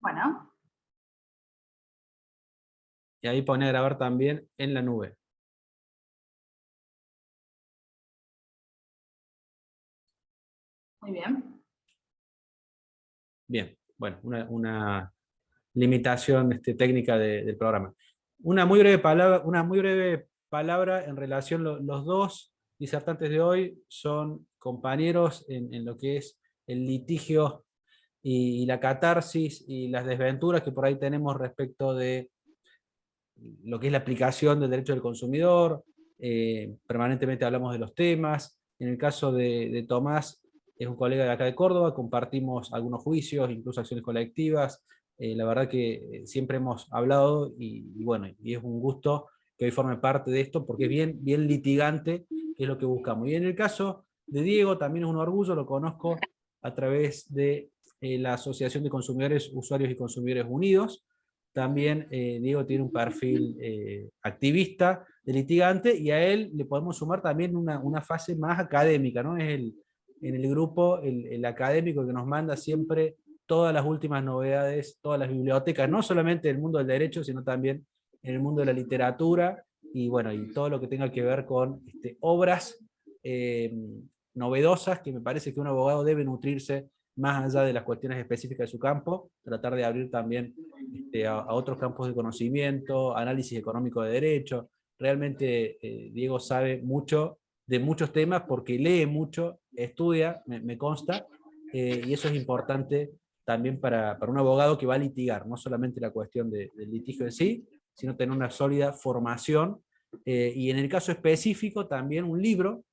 Bueno, Y ahí pone a grabar también en la nube. muy bien. Bien, bueno, una limitación técnica del programa. Una muy breve palabra en relación, los dos disertantes de hoy son compañeros en lo que es el litigio y la catarsis y las desventuras que por ahí tenemos respecto de lo que es la aplicación del derecho del consumidor. Permanentemente hablamos de los temas. En el caso de Tomás, es un colega de acá de Córdoba, compartimos algunos juicios, incluso acciones colectivas. La verdad que siempre hemos hablado y bueno, y es un gusto que hoy forme parte de esto porque es bien, bien litigante, que es lo que buscamos. Y en el caso de Diego, también es un orgullo, lo conozco a través de la Asociación de Consumidores, Usuarios y Consumidores Unidos. También Diego tiene un perfil activista, de litigante, y a él le podemos sumar también una fase más académica, ¿no? Es en el grupo el académico que nos manda siempre todas las últimas novedades, todas las bibliotecas, no solamente del mundo del derecho, sino también en el mundo de la literatura, y bueno, y todo lo que tenga que ver con obras eh, novedosas, que me parece que un abogado debe nutrirse más allá de las cuestiones específicas de su campo, tratar de abrir también a otros campos de conocimiento, análisis económico de derecho. Realmente Diego sabe mucho de muchos temas porque lee mucho, estudia, me consta, y eso es importante también para un abogado que va a litigar, no solamente la cuestión del litigio en sí, sino tener una sólida formación, y en el caso específico también un libro,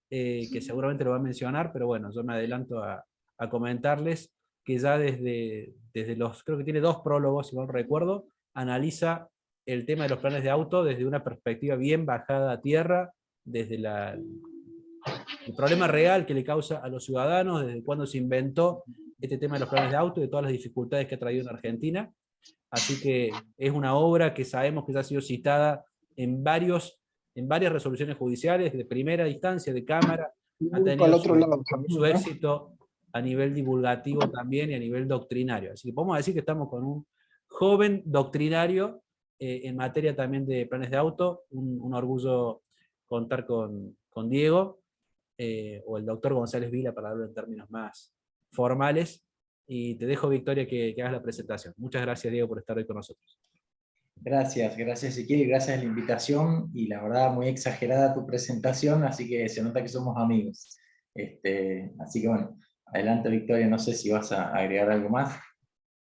que seguramente lo va a mencionar, pero bueno, yo me adelanto a comentarles que ya desde creo que tiene 2 prólogos, si no recuerdo, analiza el tema de los planes de auto desde una perspectiva bien bajada a tierra, desde el problema real que le causa a los ciudadanos, desde cuándo se inventó este tema de los planes de auto y de todas las dificultades que ha traído en Argentina. Así que es una obra que sabemos que ya ha sido citada en varias resoluciones judiciales, de primera instancia, de Cámara, ha Para el tenido otro lado su también, ¿no? éxito a nivel divulgativo también y a nivel doctrinario. Así que podemos decir que estamos con un joven doctrinario en materia también de planes de auto. Un orgullo contar con Diego, o el doctor González Vila, para hablar en términos más formales. Y te dejo, Victoria, que hagas la presentación. Muchas gracias, Diego, por estar hoy con nosotros. Gracias Ezequiel, y gracias a la invitación, y la verdad muy exagerada tu presentación, así que se nota que somos amigos. Así que bueno, adelante Victoria, no sé si vas a agregar algo más.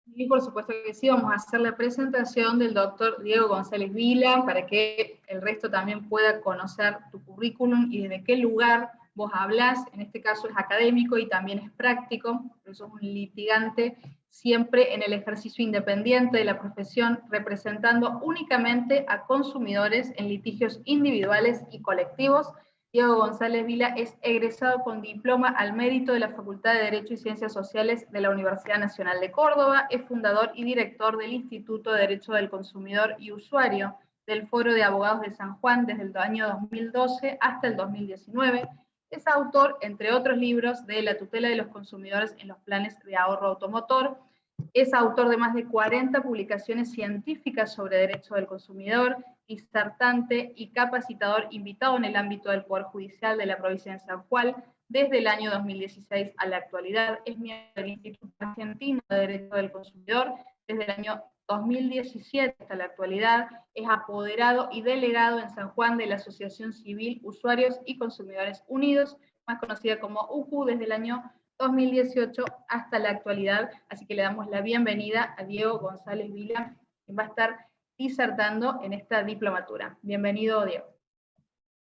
Y por supuesto que sí, vamos a hacer la presentación del doctor Diego González Vila para que el resto también pueda conocer tu currículum y desde qué lugar vos hablás. En este caso es académico y también es práctico, por eso es un litigante siempre en el ejercicio independiente de la profesión, representando únicamente a consumidores en litigios individuales y colectivos. Diego González Vila es egresado con diploma al mérito de la Facultad de Derecho y Ciencias Sociales de la Universidad Nacional de Córdoba, es fundador y director del Instituto de Derecho del Consumidor y Usuario del Foro de Abogados de San Juan desde el año 2012 hasta el 2019, es autor, entre otros libros, de La tutela de los consumidores en los planes de ahorro automotor, es autor de más de 40 publicaciones científicas sobre derecho del consumidor, disertante y capacitador invitado en el ámbito del Poder Judicial de la provincia de San Juan desde el año 2016 a la actualidad. Es miembro del Instituto Argentino de Derecho del Consumidor desde el año 2017 hasta la actualidad. Es apoderado y delegado en San Juan de la Asociación Civil Usuarios y Consumidores Unidos, más conocida como UCU, desde el año 2018 hasta la actualidad. Así que le damos la bienvenida a Diego González Vila, que va a estar disertando en esta diplomatura. Bienvenido, Diego.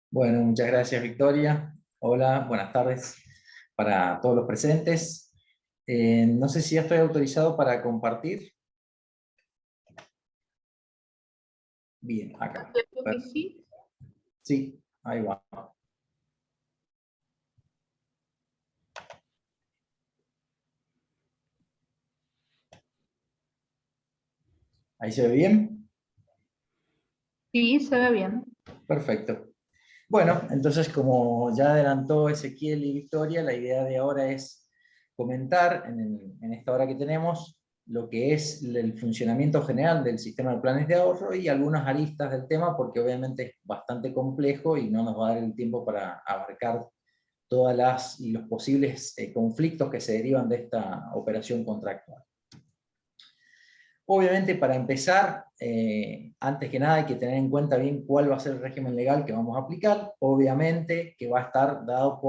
Bueno, muchas gracias Victoria. Hola, buenas tardes para todos los presentes. No sé si ya estoy autorizado para compartir. Bien, acá. Sí. Sí, ahí va. ¿Ahí se ve bien? Sí, se ve bien. Perfecto. Bueno, entonces como ya adelantó Ezequiel y Victoria, la idea de ahora es comentar en esta hora que tenemos lo que es el funcionamiento general del sistema de planes de ahorro y algunas aristas del tema, porque obviamente es bastante complejo y no nos va a dar el tiempo para abarcar todas los posibles conflictos que se derivan de esta operación contractual. Obviamente, para empezar, antes que nada hay que tener en cuenta bien cuál va a ser el régimen legal que vamos a aplicar. Obviamente que va a estar dado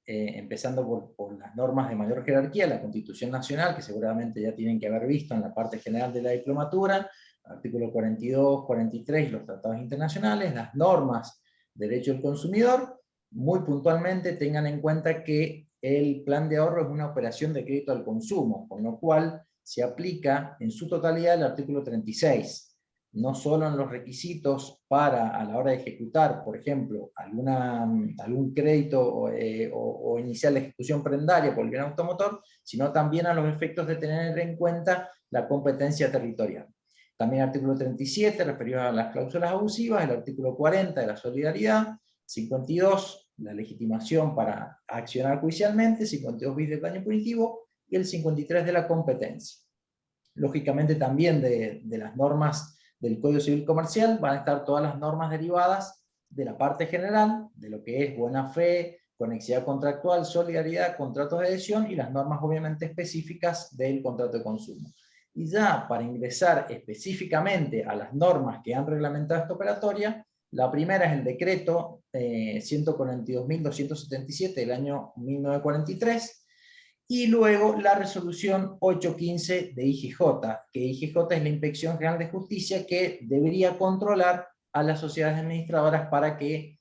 empezando por las normas de mayor jerarquía, la Constitución Nacional, que seguramente ya tienen que haber visto en la parte general de la diplomatura, artículo 42, 43 y los tratados internacionales, las normas de derecho del consumidor. Muy puntualmente tengan en cuenta que el plan de ahorro es una operación de crédito al consumo, con lo cual se aplica en su totalidad el artículo 36, no solo en los requisitos para, a la hora de ejecutar, por ejemplo, algún crédito o iniciar la ejecución prendaria por el bien automotor, sino también a los efectos de tener en cuenta la competencia territorial. También el artículo 37, referido a las cláusulas abusivas, el artículo 40 de la solidaridad, 52, la legitimación para accionar judicialmente, 52 bis del daño punitivo, y el 53 de la competencia. Lógicamente también de las normas del Código Civil Comercial van a estar todas las normas derivadas de la parte general, de lo que es buena fe, conexidad contractual, solidaridad, contratos de adhesión y las normas obviamente específicas del contrato de consumo. Y ya para ingresar específicamente a las normas que han reglamentado esta operatoria, la primera es el decreto 142.277 del año 1943, y luego la resolución 815 de IGJ, que IGJ es la Inspección General de Justicia que debería controlar a las sociedades administradoras para que,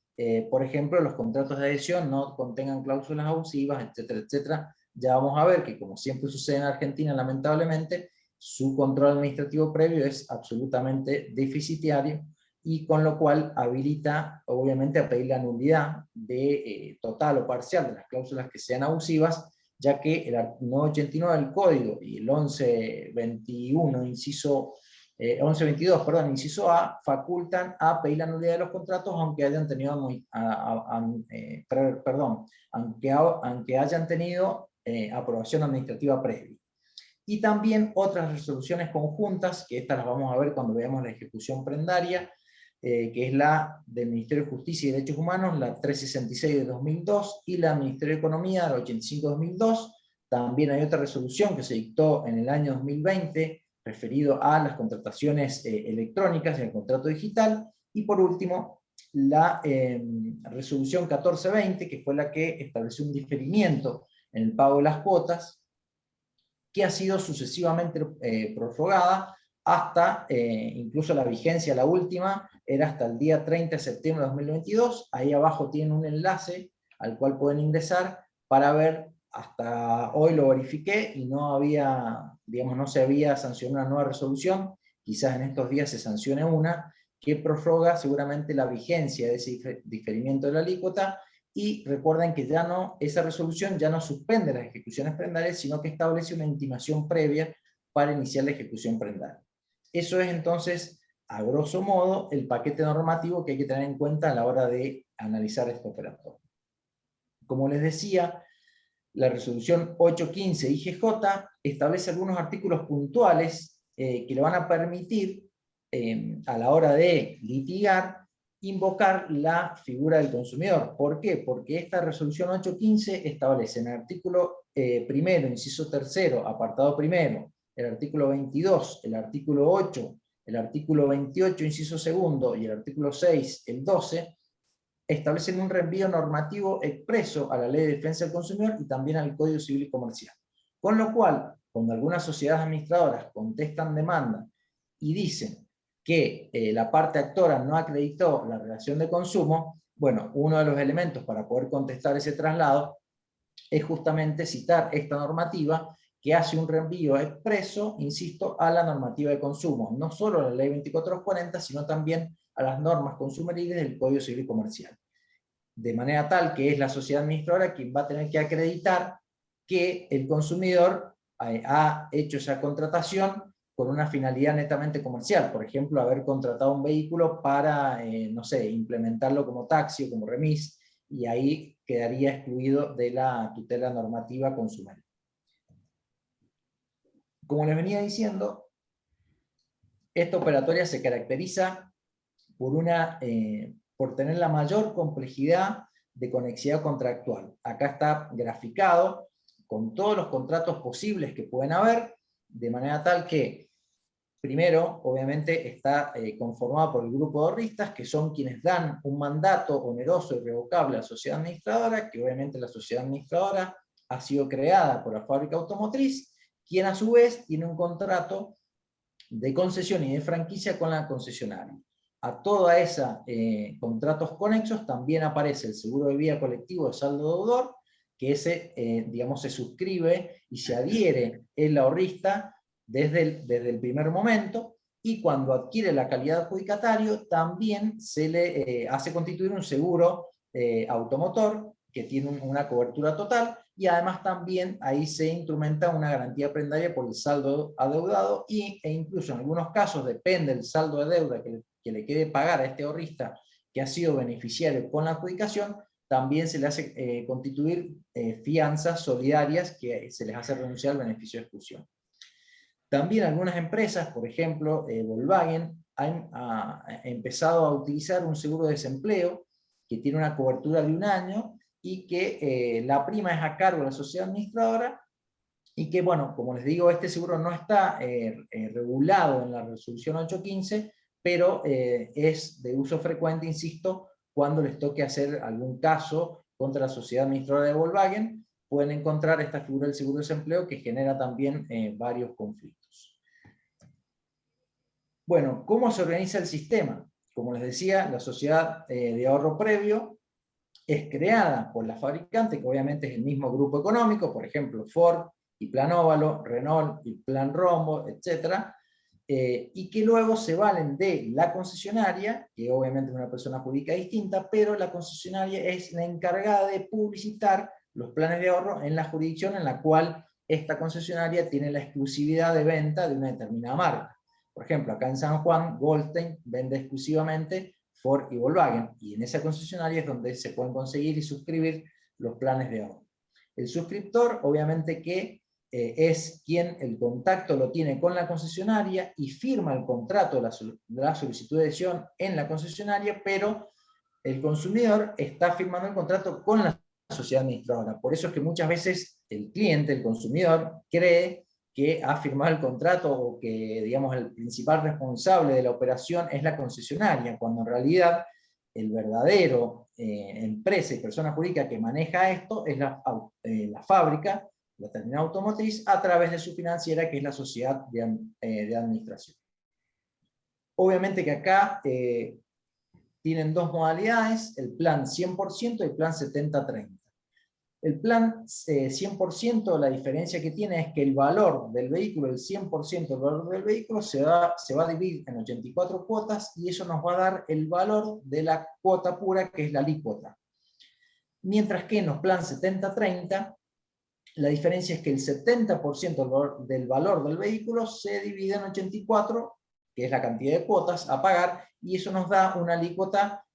por ejemplo, los contratos de adhesión no contengan cláusulas abusivas, etcétera, etcétera. Ya vamos a ver que, como siempre sucede en Argentina, lamentablemente, su control administrativo previo es absolutamente deficitario, y con lo cual habilita, obviamente, a pedir la nulidad de total o parcial de las cláusulas que sean abusivas, ya que el 989 del Código y el 1122, perdón, inciso A, facultan a pedir la nulidad de los contratos aunque hayan tenido, aunque hayan tenido aprobación administrativa previa. Y también otras resoluciones conjuntas, que estas las vamos a ver cuando veamos la ejecución prendaria, que es la del Ministerio de Justicia y Derechos Humanos, la 366 de 2002, y la del Ministerio de Economía, la 85 de 2002. También hay otra resolución que se dictó en el año 2020, referido a las contrataciones electrónicas y el contrato digital. Y por último, la resolución 1420, que fue la que estableció un diferimiento en el pago de las cuotas, que ha sido sucesivamente prorrogada hasta, incluso la vigencia, la última, era hasta el día 30 de septiembre de 2022. Ahí abajo tienen un enlace al cual pueden ingresar para ver. Hasta hoy lo verifiqué y no había, digamos, no se había sancionado una nueva resolución. Quizás en estos días se sancione una que prorroga seguramente la vigencia de ese diferimiento de la alícuota. Y recuerden que ya no, esa resolución ya no suspende las ejecuciones prendarias, sino que establece una intimación previa para iniciar la ejecución prendaria. Eso es entonces, a grosso modo, el paquete normativo que hay que tener en cuenta a la hora de analizar este operatorio. Como les decía, la resolución 815 IGJ establece algunos artículos puntuales que le van a permitir, a la hora de litigar, invocar la figura del consumidor. ¿Por qué? Porque esta resolución 815 establece en el artículo primero, inciso tercero, apartado primero, el artículo 22, el artículo 8, el artículo 28, inciso segundo, y el artículo 6, el 12, establecen un reenvío normativo expreso a la Ley de Defensa del Consumidor y también al Código Civil y Comercial. Con lo cual, cuando algunas sociedades administradoras contestan demanda y dicen que la parte actora no acreditó la relación de consumo, bueno, uno de los elementos para poder contestar ese traslado es justamente citar esta normativa que hace un reenvío expreso, insisto, a la normativa de consumo, no solo a la Ley 24240, sino también a las normas consumeriles del Código Civil y Comercial. De manera tal que es la sociedad administradora quien va a tener que acreditar que el consumidor ha hecho esa contratación con una finalidad netamente comercial, por ejemplo, haber contratado un vehículo para, no sé, implementarlo como taxi o como remis, y ahí quedaría excluido de la tutela normativa consumer. Como les venía diciendo, esta operatoria se caracteriza por tener la mayor complejidad de conexidad contractual. Acá está graficado con todos los contratos posibles que pueden haber, de manera tal que, primero, obviamente, está conformado por el grupo de ahorristas, que son quienes dan un mandato oneroso y irrevocable a la sociedad administradora, que obviamente la sociedad administradora ha sido creada por la fábrica automotriz, quien a su vez tiene un contrato de concesión y de franquicia con la concesionaria. A toda esa contratos conexos también aparece el seguro de vida colectivo de saldo deudor, que ese, digamos, se suscribe y se adhiere el ahorrista desde el primer momento, y cuando adquiere la calidad de adjudicatario también se le hace constituir un seguro automotor que tiene una cobertura total, y además también ahí se instrumenta una garantía prendaria por el saldo adeudado, e incluso en algunos casos depende del saldo de deuda que le quede pagar a este ahorrista que ha sido beneficiario con la adjudicación, también se le hace constituir fianzas solidarias que se les hace renunciar al beneficio de exclusión. También algunas empresas, por ejemplo Volkswagen, ha empezado a utilizar un seguro de desempleo que tiene una cobertura de 1 año y que la prima es a cargo de la sociedad administradora, y que, bueno, como les digo, este seguro no está regulado en la resolución 815, pero es de uso frecuente, insisto, cuando les toque hacer algún caso contra la sociedad administradora de Volkswagen, pueden encontrar esta figura del seguro de desempleo que genera también varios conflictos. Bueno, ¿cómo se organiza el sistema? Como les decía, la sociedad de ahorro previo es creada por la fabricante, que obviamente es el mismo grupo económico, por ejemplo, Ford y Plan Óvalo, Renault y Plan Rombo, etc., y que luego se valen de la concesionaria, que obviamente es una persona jurídica distinta, pero la concesionaria es la encargada de publicitar los planes de ahorro en la jurisdicción en la cual esta concesionaria tiene la exclusividad de venta de una determinada marca. Por ejemplo, acá en San Juan, Goldstein vende exclusivamente Ford y Volkswagen, y en esa concesionaria es donde se pueden conseguir y suscribir los planes de ahorro. El suscriptor, obviamente que es quien el contacto lo tiene con la concesionaria y firma el contrato de la solicitud de adhesión en la concesionaria, pero el consumidor está firmando el contrato con la sociedad administradora. Por eso es que muchas veces el cliente, el consumidor, cree que ha firmado el contrato, o que, digamos, el principal responsable de la operación es la concesionaria, cuando en realidad el verdadero empresa y persona jurídica que maneja esto es la fábrica, la terminal automotriz, a través de su financiera, que es la sociedad de administración. Obviamente que acá tienen dos modalidades, el plan 100% y el plan 70-30. El plan 100%, la diferencia que tiene es que el valor del vehículo, el 100% del valor del vehículo, se va a dividir en 84 cuotas, y eso nos va a dar el valor de la cuota pura, que es la alícuota. Mientras que en los planes 70-30, la diferencia es que el 70% del valor del vehículo se divide en 84, que es la cantidad de cuotas a pagar, y eso nos da una alícuota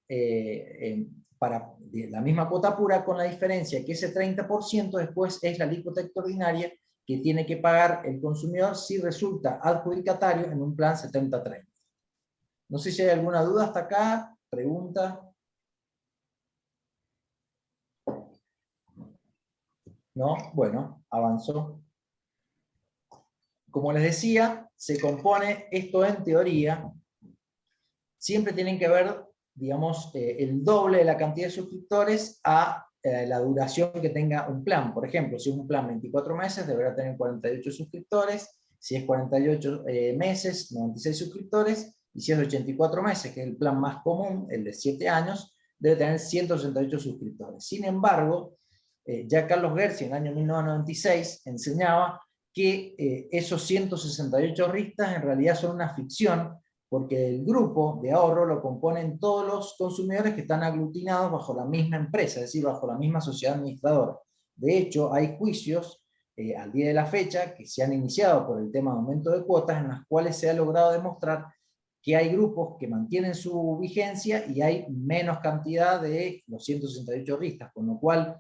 para la misma cuota pura, con la diferencia que ese 30% después es la alícuota extraordinaria que tiene que pagar el consumidor si resulta adjudicatario en un plan 70-30. No sé si hay alguna duda hasta acá, pregunta. ¿No? Bueno, avanzó. Como les decía, se compone esto en teoría, siempre tienen que ver, digamos, el doble de la cantidad de suscriptores a la duración que tenga un plan. Por ejemplo, si es un plan 24 meses, deberá tener 48 suscriptores, si es 48 meses, 96 suscriptores, y si es 84 meses, que es el plan más común, el de 7 años, debe tener 168 suscriptores. Sin embargo, ya Carlos Gersi en el año 1996 enseñaba que esos 168 ahorristas en realidad son una ficción, porque el grupo de ahorro lo componen todos los consumidores que están aglutinados bajo la misma empresa, es decir, bajo la misma sociedad administradora. De hecho, hay juicios al día de la fecha que se han iniciado por el tema de aumento de cuotas, en las cuales se ha logrado demostrar que hay grupos que mantienen su vigencia y hay menos cantidad de los 168 ahorristas, con lo cual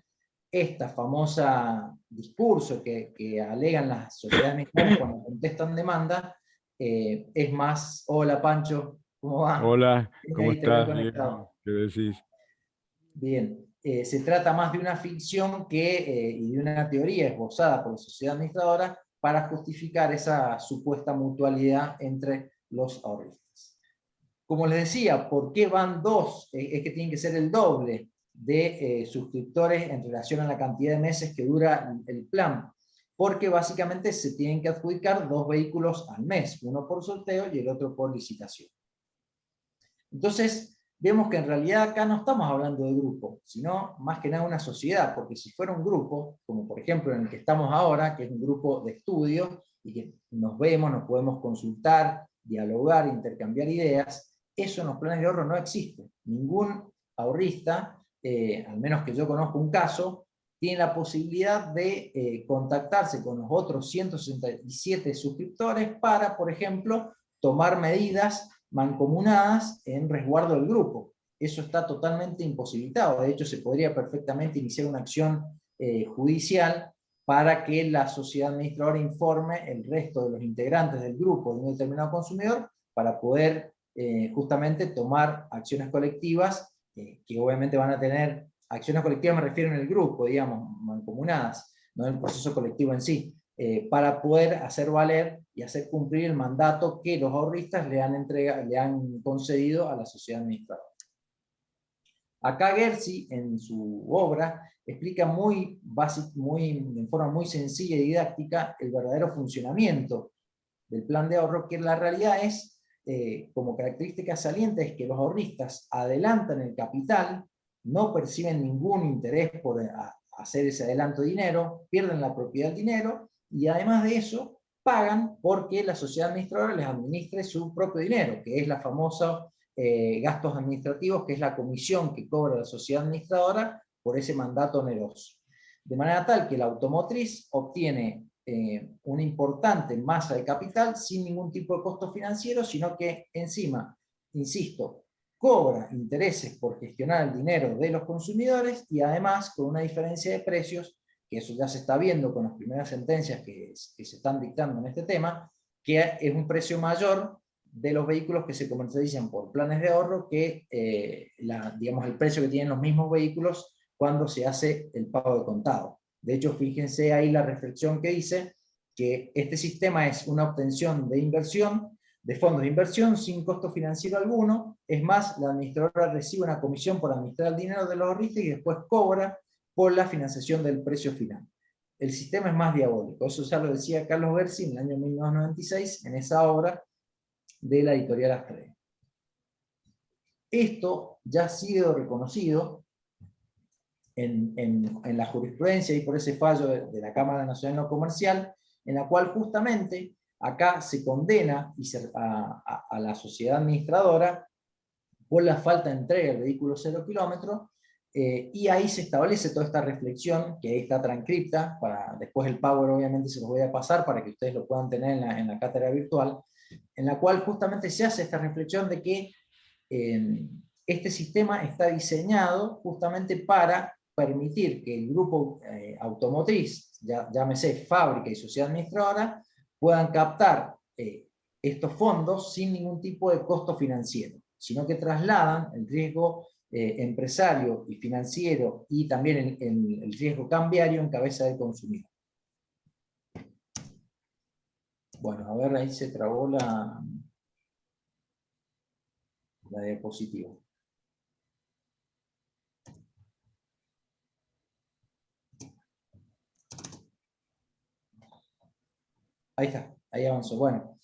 esta famosa discurso que alegan las sociedades mexicanas cuando contestan demanda, es más, hola Pancho, ¿cómo va? Hola, ¿cómo Ahí te veo estás, Diego? conectado. ¿Qué decís? Bien, se trata más de una ficción y de una teoría esbozada por la sociedad administradora para justificar esa supuesta mutualidad entre los ahorristas. Como les decía, ¿por qué van dos? Es que tienen que ser el doble de suscriptores en relación a la cantidad de meses que dura el plan, porque básicamente se tienen que adjudicar 2 vehículos al mes, uno por sorteo y el otro por licitación. Entonces, vemos que en realidad acá no estamos hablando de grupo, sino más que nada una sociedad, porque si fuera un grupo, como por ejemplo en el que estamos ahora, que es un grupo de estudio, y que nos vemos, nos podemos consultar, dialogar, intercambiar ideas, eso en los planes de ahorro no existe. Ningún ahorrista, al menos que yo conozco un caso, tiene la posibilidad de contactarse con los otros 167 suscriptores para, por ejemplo, tomar medidas mancomunadas en resguardo del grupo. Eso está totalmente imposibilitado. De hecho, se podría perfectamente iniciar una acción judicial para que la sociedad administradora informe el resto de los integrantes del grupo de un determinado consumidor para poder justamente tomar acciones colectivas, que obviamente van a tener, acciones colectivas me refiero en el grupo, digamos, mancomunadas, no en el proceso colectivo en sí, para poder hacer valer y hacer cumplir el mandato que los ahorristas le han concedido a la sociedad administradora. Acá Gersi, en su obra, explica en forma muy sencilla y didáctica el verdadero funcionamiento del plan de ahorro, que en la realidad es, como característica saliente, es que los ahorristas adelantan el capital, no perciben ningún interés por hacer ese adelanto de dinero, pierden la propiedad del dinero, y además de eso, pagan porque la sociedad administradora les administre su propio dinero, que es la famosa gastos administrativos, que es la comisión que cobra la sociedad administradora por ese mandato oneroso. De manera tal que la automotriz obtiene una importante masa de capital sin ningún tipo de costo financiero, sino que encima, insisto, cobra intereses por gestionar el dinero de los consumidores y además con una diferencia de precios, que eso ya se está viendo con las primeras sentencias que se están dictando en este tema, que es un precio mayor de los vehículos que se comercializan por planes de ahorro que digamos, el precio que tienen los mismos vehículos cuando se hace el pago de contado. De hecho, fíjense ahí la reflexión que dice que este sistema es una obtención de inversión, de fondos de inversión sin costo financiero alguno. Es más, la administradora recibe una comisión por administrar el dinero de los ahorristas y después cobra por la financiación del precio final. El sistema es más diabólico. Eso ya lo decía Carlos Gersi en el año 1996, en esa obra de la editorial Astrea. Esto ya ha sido reconocido en la jurisprudencia y por ese fallo de la Cámara Nacional No Comercial, en la cual justamente acá se condena a la sociedad administradora por la falta de entrega del vehículo 0 kilómetros, y ahí se establece toda esta reflexión, que ahí está transcripta, después el Power obviamente se los voy a pasar para que ustedes lo puedan tener en la cátedra virtual, en la cual justamente se hace esta reflexión de que este sistema está diseñado justamente para permitir que el grupo automotriz, llámese fábrica y sociedad administradora, puedan captar estos fondos sin ningún tipo de costo financiero, sino que trasladan el riesgo empresario y financiero y también el riesgo cambiario en cabeza del consumidor. Bueno, a ver, ahí se trabó la diapositiva. Ahí está, ahí avanzó. Bueno,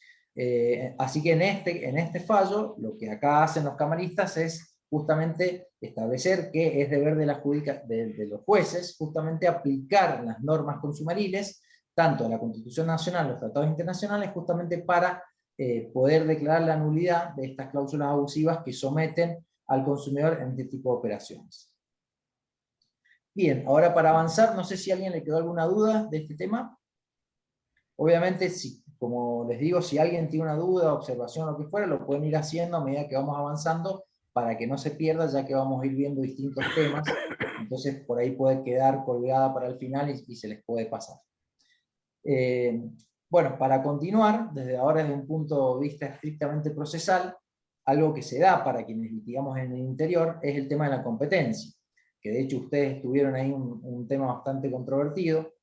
así que en este fallo, lo que acá hacen los camaristas es justamente establecer que es deber de los jueces justamente aplicar las normas consumeriles, tanto a la Constitución Nacional, los tratados internacionales, justamente para poder declarar la nulidad de estas cláusulas abusivas que someten al consumidor en este tipo de operaciones. Bien, ahora para avanzar, no sé si a alguien le quedó alguna duda de este tema. Obviamente, como les digo, si alguien tiene una duda, observación o lo que fuera, lo pueden ir haciendo a medida que vamos avanzando para que no se pierda, ya que vamos a ir viendo distintos temas entonces por ahí puede quedar colgada para el final y se les puede pasar. Bueno, para continuar, desde ahora desde un punto de vista estrictamente procesal, algo que se da para quienes litigamos en el interior es el tema de la competencia, que de hecho ustedes tuvieron ahí un tema bastante controvertido,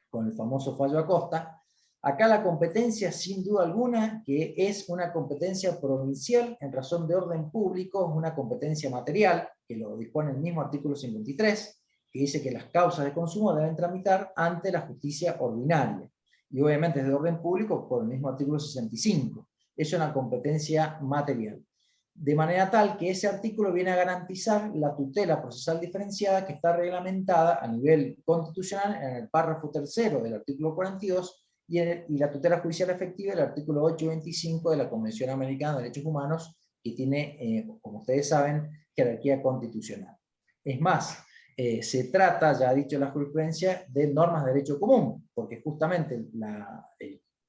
con el famoso fallo Acosta. Acá la competencia, sin duda alguna, que es una competencia provincial en razón de orden público, es una competencia material, que lo dispone el mismo artículo 53, que dice que las causas de consumo deben tramitar ante la justicia ordinaria. Y obviamente es de orden público por el mismo artículo 65. Es una competencia material. De manera tal que ese artículo viene a garantizar la tutela procesal diferenciada que está reglamentada a nivel constitucional en el párrafo tercero del artículo 42 y la tutela judicial efectiva del artículo 825 de la Convención Americana de Derechos Humanos, que tiene, como ustedes saben, jerarquía constitucional. Es más, se trata, ya ha dicho la jurisprudencia, de normas de derecho común, porque justamente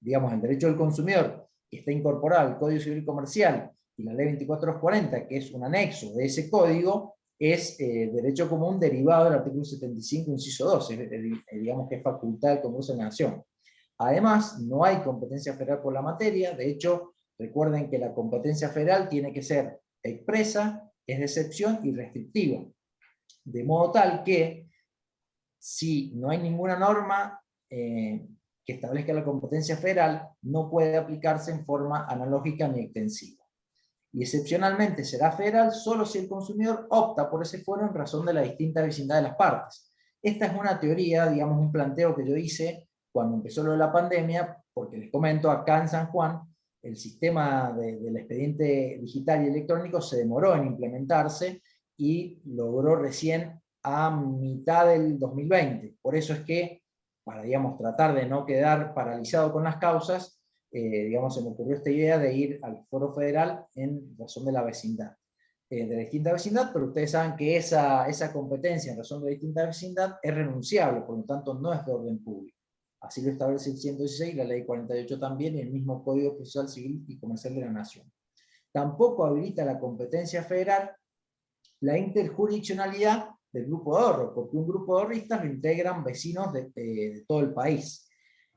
digamos, el derecho del consumidor, que está incorporado al Código Civil Comercial, y la Ley 2440, que es un anexo de ese código, es derecho común derivado del artículo 75, inciso 2, digamos que es facultad del Congreso de la Nación. Además, no hay competencia federal por la materia. De hecho, recuerden que la competencia federal tiene que ser expresa, es de excepción y restrictiva. De modo tal que, si no hay ninguna norma que establezca la competencia federal, no puede aplicarse en forma analógica ni extensiva. Y excepcionalmente será federal solo si el consumidor opta por ese fuero en razón de la distinta vecindad de las partes. Esta es una teoría, digamos, un planteo que yo hice cuando empezó lo de la pandemia, porque les comento, acá en San Juan, el sistema del expediente digital y electrónico se demoró en implementarse y logró recién a mitad del 2020. Por eso es que, para, digamos, tratar de no quedar paralizado con las causas, digamos, se me ocurrió esta idea de ir al foro federal en razón de la vecindad, de la distinta vecindad, pero ustedes saben que esa competencia en razón de la distinta vecindad es renunciable, por lo tanto no es de orden público. Así lo establece el 116, la ley 48 también, y el mismo Código Procesal Civil y Comercial de la Nación. Tampoco habilita la competencia federal la interjurisdiccionalidad del grupo de ahorro, porque un grupo de ahorristas lo integran vecinos de todo el país.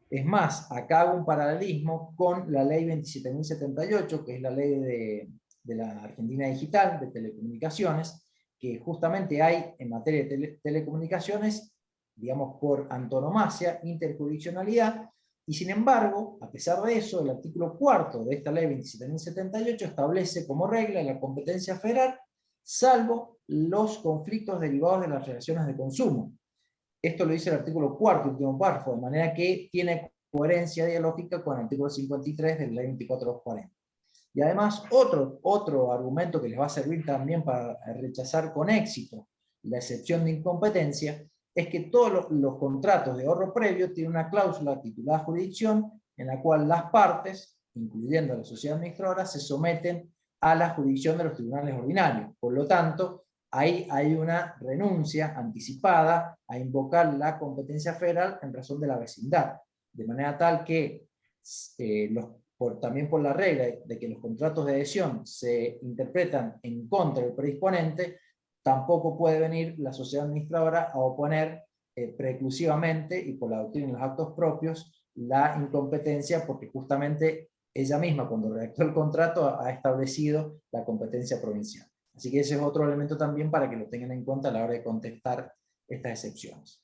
Es más, acá hago un paralelismo con la ley 27.078, que es la ley de la Argentina Digital, de telecomunicaciones, que justamente hay en materia de telecomunicaciones, digamos por antonomasia, interjurisdiccionalidad, y sin embargo, a pesar de eso, el artículo 4 de esta ley 27.078 establece como regla la competencia federal, salvo los conflictos derivados de las relaciones de consumo. Esto lo dice el artículo 4, último párrafo, de manera que tiene coherencia dialógica con el artículo 53 de la ley 2440. Y además, otro argumento que les va a servir también para rechazar con éxito la excepción de incompetencia, es que todos los contratos de ahorro previo tienen una cláusula titulada jurisdicción, en la cual las partes, incluyendo la sociedad administradora, se someten a la jurisdicción de los tribunales ordinarios. Por lo tanto, ahí hay una renuncia anticipada a invocar la competencia federal en razón de la vecindad. De manera tal que, también por la regla de que los contratos de adhesión se interpretan en contra del predisponente, tampoco puede venir la sociedad administradora a oponer preclusivamente y por la doctrina y los actos propios la incompetencia, porque justamente ella misma, cuando redactó el contrato, ha establecido la competencia provincial. Así que ese es otro elemento también para que lo tengan en cuenta a la hora de contestar estas excepciones.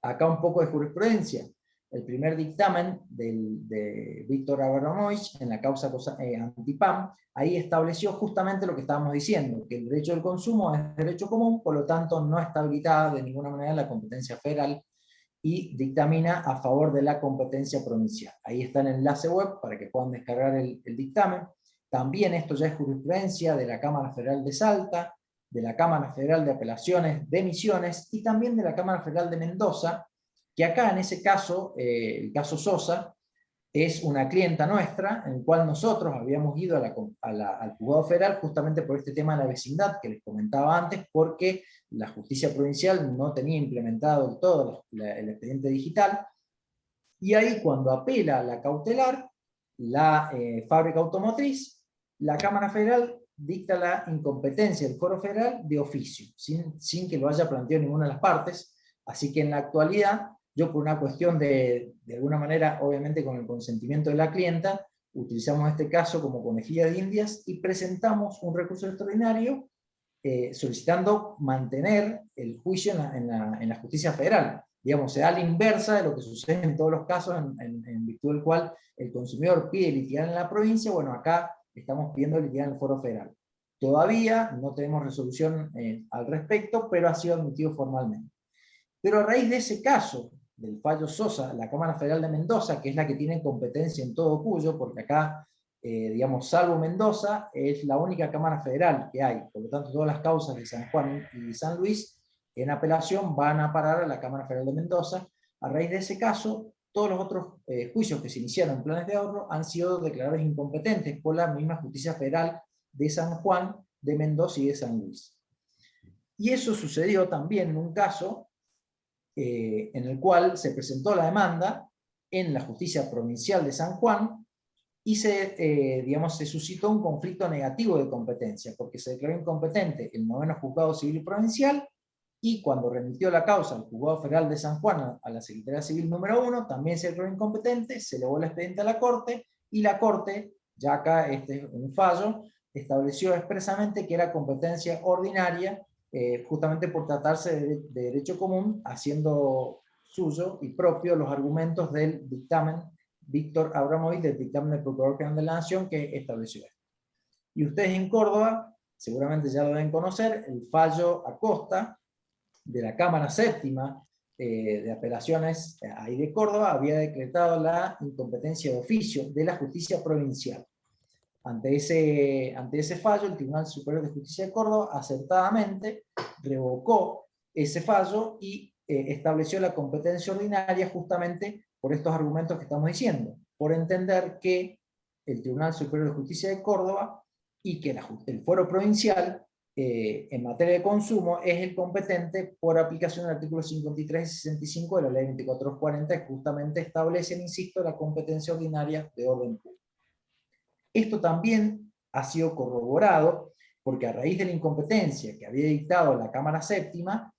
Acá un poco de jurisprudencia. El primer dictamen de Víctor Abramovich en la causa Antipam, ahí estableció justamente lo que estábamos diciendo, que el derecho del consumo es derecho común, por lo tanto no está habilitada de ninguna manera la competencia federal, y dictamina a favor de la competencia provincial. Ahí está el enlace web para que puedan descargar el dictamen. También esto ya es jurisprudencia de la Cámara Federal de Salta, de la Cámara Federal de Apelaciones de Misiones y también de la Cámara Federal de Mendoza, que acá en ese caso, el caso Sosa, es una clienta nuestra, en el cual nosotros habíamos ido al juzgado federal justamente por este tema de la vecindad que les comentaba antes, porque la justicia provincial no tenía implementado del todo el expediente digital, y ahí cuando apela a la cautelar, la fábrica automotriz, la Cámara Federal dicta la incompetencia del Foro Federal de oficio, sin que lo haya planteado ninguna de las partes. Así que en la actualidad, yo por una cuestión de alguna manera, obviamente con el consentimiento de la clienta, utilizamos este caso como conejilla de indias y presentamos un recurso extraordinario solicitando mantener el juicio en la justicia federal. Digamos, se da la inversa de lo que sucede en todos los casos en virtud del cual el consumidor pide litigar en la provincia. Bueno, acá estamos pidiendo litigar en el Foro Federal. Todavía no tenemos resolución al respecto, pero ha sido admitido formalmente. Pero a raíz de ese caso, del fallo Sosa, la Cámara Federal de Mendoza, que es la que tiene competencia en todo Cuyo, porque acá, digamos, salvo Mendoza, es la única Cámara Federal que hay. Por lo tanto, todas las causas de San Juan y San Luis, en apelación, van a parar a la Cámara Federal de Mendoza. A raíz de ese caso, todos los otros juicios que se iniciaron en planes de ahorro han sido declarados incompetentes por la misma Justicia Federal de San Juan, de Mendoza y de San Luis. Y eso sucedió también en un caso en el cual se presentó la demanda en la Justicia Provincial de San Juan y se suscitó un conflicto negativo de competencia, porque se declaró incompetente el 9º Juzgado Civil y Provincial, y cuando remitió la causa al Juzgado Federal de San Juan a la Secretaría Civil número 1, también se declaró incompetente, se elevó el expediente a la Corte, y la Corte, ya acá este es un fallo, estableció expresamente que era competencia ordinaria, justamente por tratarse de derecho común, haciendo suyo y propio los argumentos del dictamen Víctor Abramovich, del dictamen del Procurador General de la Nación, que estableció esto. Y ustedes en Córdoba, seguramente ya lo deben conocer, el fallo Acosta de la Cámara Séptima de Apelaciones ahí de Córdoba había decretado la incompetencia de oficio de la justicia provincial. Ante ese fallo, el Tribunal Superior de Justicia de Córdoba acertadamente revocó ese fallo y estableció la competencia ordinaria justamente por estos argumentos que estamos diciendo, por entender que el Tribunal Superior de Justicia de Córdoba y que el Foro Provincial en materia de consumo es el competente por aplicación del artículo 53 y 65 de la ley 2440, que justamente establecen, insisto, la competencia ordinaria de orden público. Esto también ha sido corroborado porque a raíz de la incompetencia que había dictado la Cámara Séptima,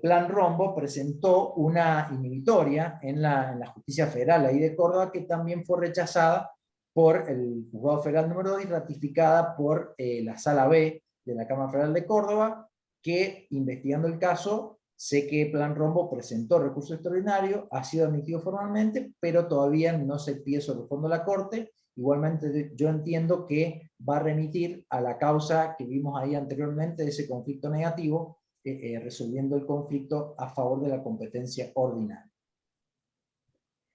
Plan Rombo presentó una inhibitoria en la Justicia Federal ahí de Córdoba, que también fue rechazada por el Juzgado Federal número 2 y ratificada por la Sala B de la Cámara Federal de Córdoba, que investigando el caso, sé que Plan Rombo presentó recurso extraordinario, ha sido admitido formalmente, pero todavía no se pide sobre el fondo de la Corte. Igualmente yo entiendo que va a remitir a la causa que vimos ahí anteriormente de ese conflicto negativo, resolviendo el conflicto a favor de la competencia ordinaria.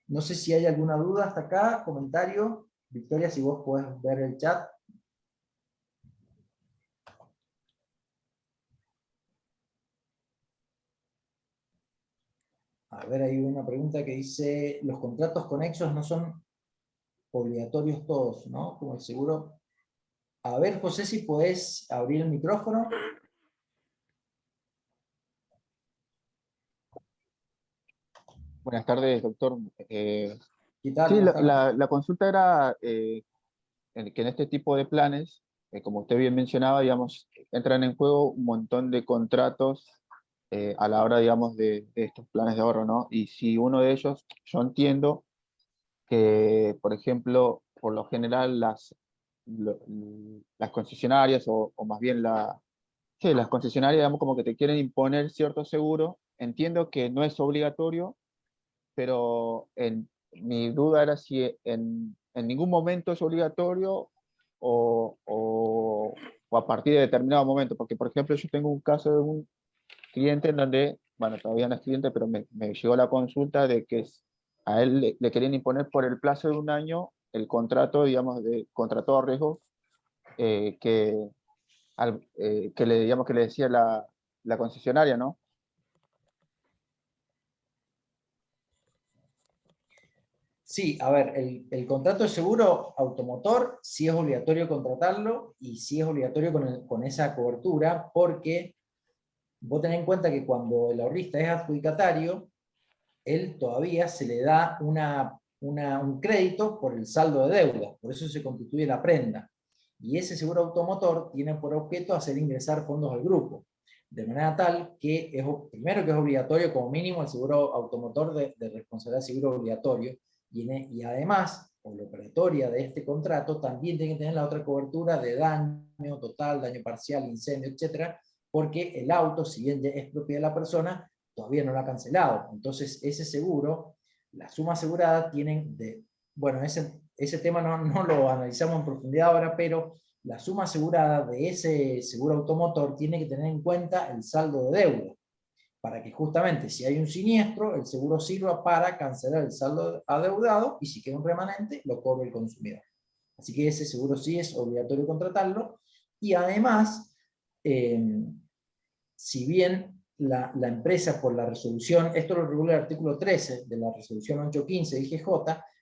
No sé si hay alguna duda hasta acá, comentario. Victoria, si vos podés ver el chat. A ver, hay una pregunta que dice, los contratos conexos no son obligatorios todos, ¿no? Como el seguro. A ver, José, si podés abrir el micrófono. Buenas tardes, doctor. ¿Qué tal? Sí, la consulta era que en este tipo de planes, como usted bien mencionaba, digamos, entran en juego un montón de contratos a la hora, digamos, de estos planes de ahorro, ¿no? Y si uno de ellos, yo entiendo que, por ejemplo, por lo general las concesionarias, o más bien sí, las concesionarias, digamos, como que te quieren imponer cierto seguro. Entiendo que no es obligatorio, pero mi duda era si en ningún momento es obligatorio o a partir de determinado momento, porque por ejemplo yo tengo un caso de un cliente en donde, bueno, todavía no es cliente, pero me llegó la consulta de que a él le querían imponer por el plazo de un año el contrato, digamos, de contrato a riesgo que digamos, que le decía la concesionaria, ¿no? Sí, a ver, el contrato de seguro automotor sí es obligatorio contratarlo y sí es obligatorio con esa cobertura, porque vos tenés en cuenta que cuando el ahorrista es adjudicatario, él todavía se le da un crédito por el saldo de deuda, por eso se constituye la prenda. y ese seguro automotor tiene por objeto hacer ingresar fondos al grupo, de manera tal que primero que es obligatorio como mínimo el seguro automotor de responsabilidad seguro obligatorio, y además, por la operatoria de este contrato, también tiene que tener la otra cobertura de daño total, daño parcial, incendio, etcétera, porque el auto, si bien ya es propiedad de la persona, todavía no lo ha cancelado. Entonces, ese seguro, la suma asegurada, bueno, ese tema no lo analizamos en profundidad ahora, pero la suma asegurada de ese seguro automotor tiene que tener en cuenta el saldo de deuda, para que justamente si hay un siniestro, el seguro sirva para cancelar el saldo adeudado, y si queda un remanente, lo cobre el consumidor. Así que ese seguro sí es obligatorio contratarlo, y además, si bien la empresa, por la resolución, esto lo regula el artículo 13 de la resolución 815 de IGJ,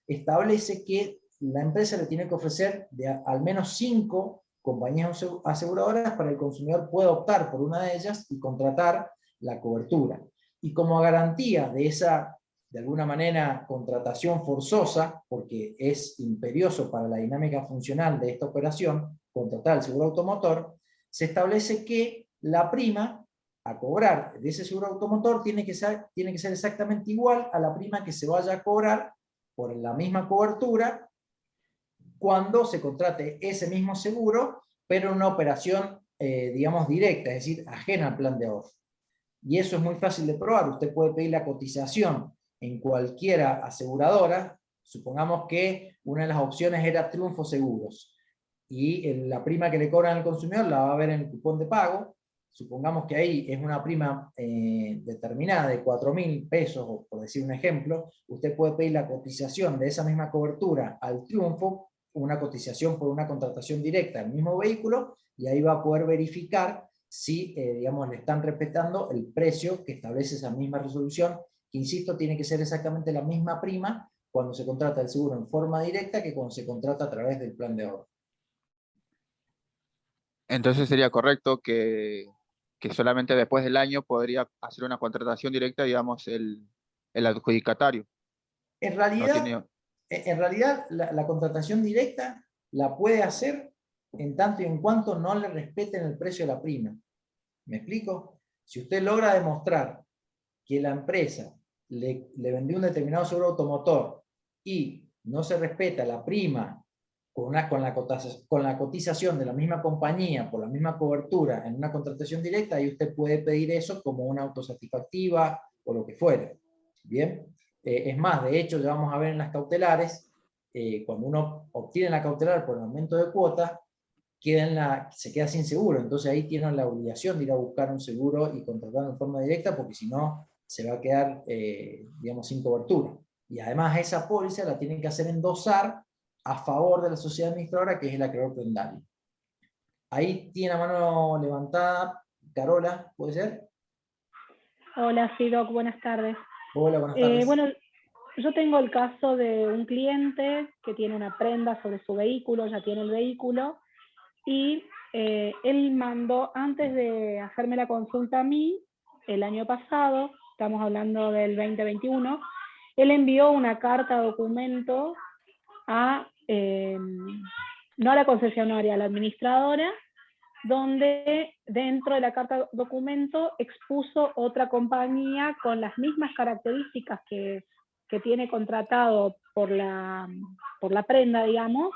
establece que la empresa le tiene que ofrecer al menos 5 compañías aseguradoras para que el consumidor pueda optar por una de ellas y contratar la cobertura. Y como garantía de esa, de alguna manera, contratación forzosa, porque es imperioso para la dinámica funcional de esta operación, contratar el seguro automotor, se establece que la prima a cobrar de ese seguro automotor tiene que ser exactamente igual a la prima que se vaya a cobrar por la misma cobertura cuando se contrate ese mismo seguro, pero en una operación, digamos, directa, es decir, ajena al plan de ahorro. Y eso es muy fácil de probar. Usted puede pedir la cotización en cualquiera aseguradora. Supongamos que una de las opciones era Triunfo Seguros, y la prima que le cobran al consumidor la va a ver en el cupón de pago. Supongamos que ahí es una prima determinada de 4.000 pesos, por decir un ejemplo. Usted puede pedir la cotización de esa misma cobertura al Triunfo, una cotización por una contratación directa del mismo vehículo, y ahí va a poder verificar si, digamos, le están respetando el precio que establece esa misma resolución, que, insisto, tiene que ser exactamente la misma prima cuando se contrata el seguro en forma directa que cuando se contrata a través del plan de ahorro. Entonces sería correcto que solamente después del año podría hacer una contratación directa, digamos, el adjudicatario. En No realidad, tiene... la contratación directa la puede hacer en tanto y en cuanto no le respeten el precio de la prima. ¿Me explico? Si usted logra demostrar que la empresa le vendió un determinado seguro automotor y no se respeta la prima con la cotización de la misma compañía por la misma cobertura en una contratación directa, ahí usted puede pedir eso como una autosatisfactiva o lo que fuere. Bien, es más, de hecho, ya vamos a ver en las cautelares, cuando uno obtiene la cautelar por el aumento de cuota, se queda sin seguro. Entonces ahí tienen la obligación de ir a buscar un seguro y contratarlo en forma directa, porque si no se va a quedar, digamos, sin cobertura. Y además esa póliza la tienen que hacer endosar a favor de la sociedad administradora, que es el acreedor prendario. Ahí tiene la mano levantada Carola, ¿puede ser? Hola, sí, Doc, buenas tardes. Hola, buenas tardes. Bueno, yo tengo el caso de un cliente que tiene una prenda sobre su vehículo, ya tiene el vehículo, y él mandó, antes de hacerme la consulta a mí, el año pasado, estamos hablando del 2021, él envió una carta documento no a la concesionaria, a la administradora, donde dentro de la carta documento expuso otra compañía con las mismas características que tiene contratado por la prenda, digamos,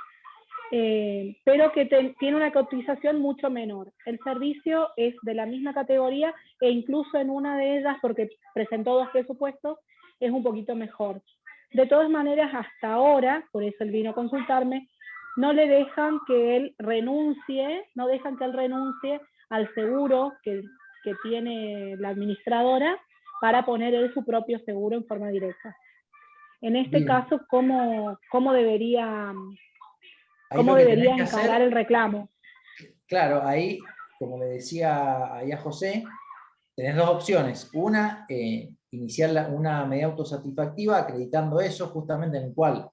pero que tiene una cotización mucho menor. El servicio es de la misma categoría, e incluso en una de ellas, porque presentó 2 presupuestos, es un poquito mejor. De todas maneras, hasta ahora, por eso él vino a consultarme, no le dejan que él renuncie, al seguro que tiene la administradora para poner él su propio seguro en forma directa. En este Bien. caso, ¿cómo debería encarar el reclamo? Claro, ahí, como le decía ahí a José, tenés 2 opciones. Una, iniciar una medida autosatisfactiva acreditando eso, justamente en el cual,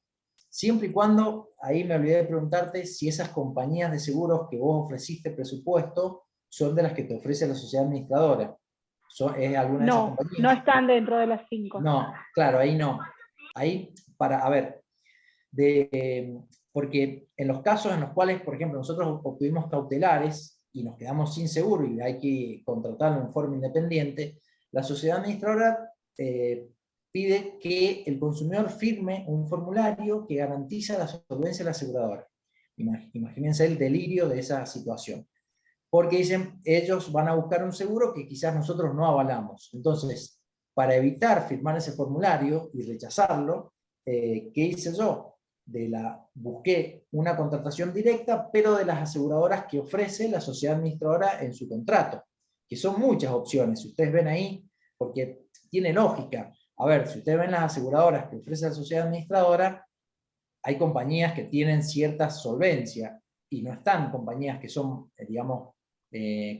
siempre y cuando, ahí me olvidé de preguntarte si esas compañías de seguros que vos ofreciste presupuesto son de las que te ofrece la sociedad administradora. ¿Es alguna de esas compañías? No están dentro de las 5. No, claro, ahí no. Ahí, a ver, porque en los casos en los cuales, por ejemplo, nosotros obtuvimos cautelares y nos quedamos sin seguro y hay que contratarlo en forma independiente, la sociedad administradora pide que el consumidor firme un formulario que garantiza la solvencia de la aseguradora. Imagínense el delirio de esa situación. Porque dicen, ellos van a buscar un seguro que quizás nosotros no avalamos. Entonces, para evitar firmar ese formulario y rechazarlo, ¿qué hice yo? Busqué una contratación directa, pero de las aseguradoras que ofrece la sociedad administradora en su contrato, que son muchas opciones. Si ustedes ven ahí, porque tiene lógica. A ver, si ustedes ven las aseguradoras que ofrece la sociedad administradora, hay compañías que tienen cierta solvencia, y no están compañías que son, digamos,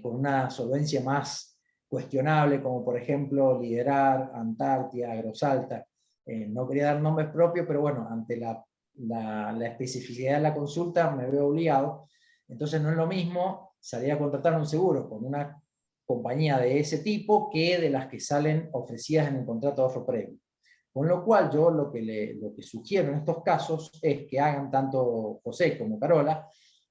con una solvencia más cuestionable, como por ejemplo Liderar, Antártida, Agrosalta. No quería dar nombres propios, pero bueno, ante la especificidad de la consulta me veo obligado. Entonces no es lo mismo salir a contratar un seguro con una compañía de ese tipo que de las que salen ofrecidas en el contrato de ahorro previo. Con lo cual yo lo que sugiero en estos casos es que hagan tanto José como Carola,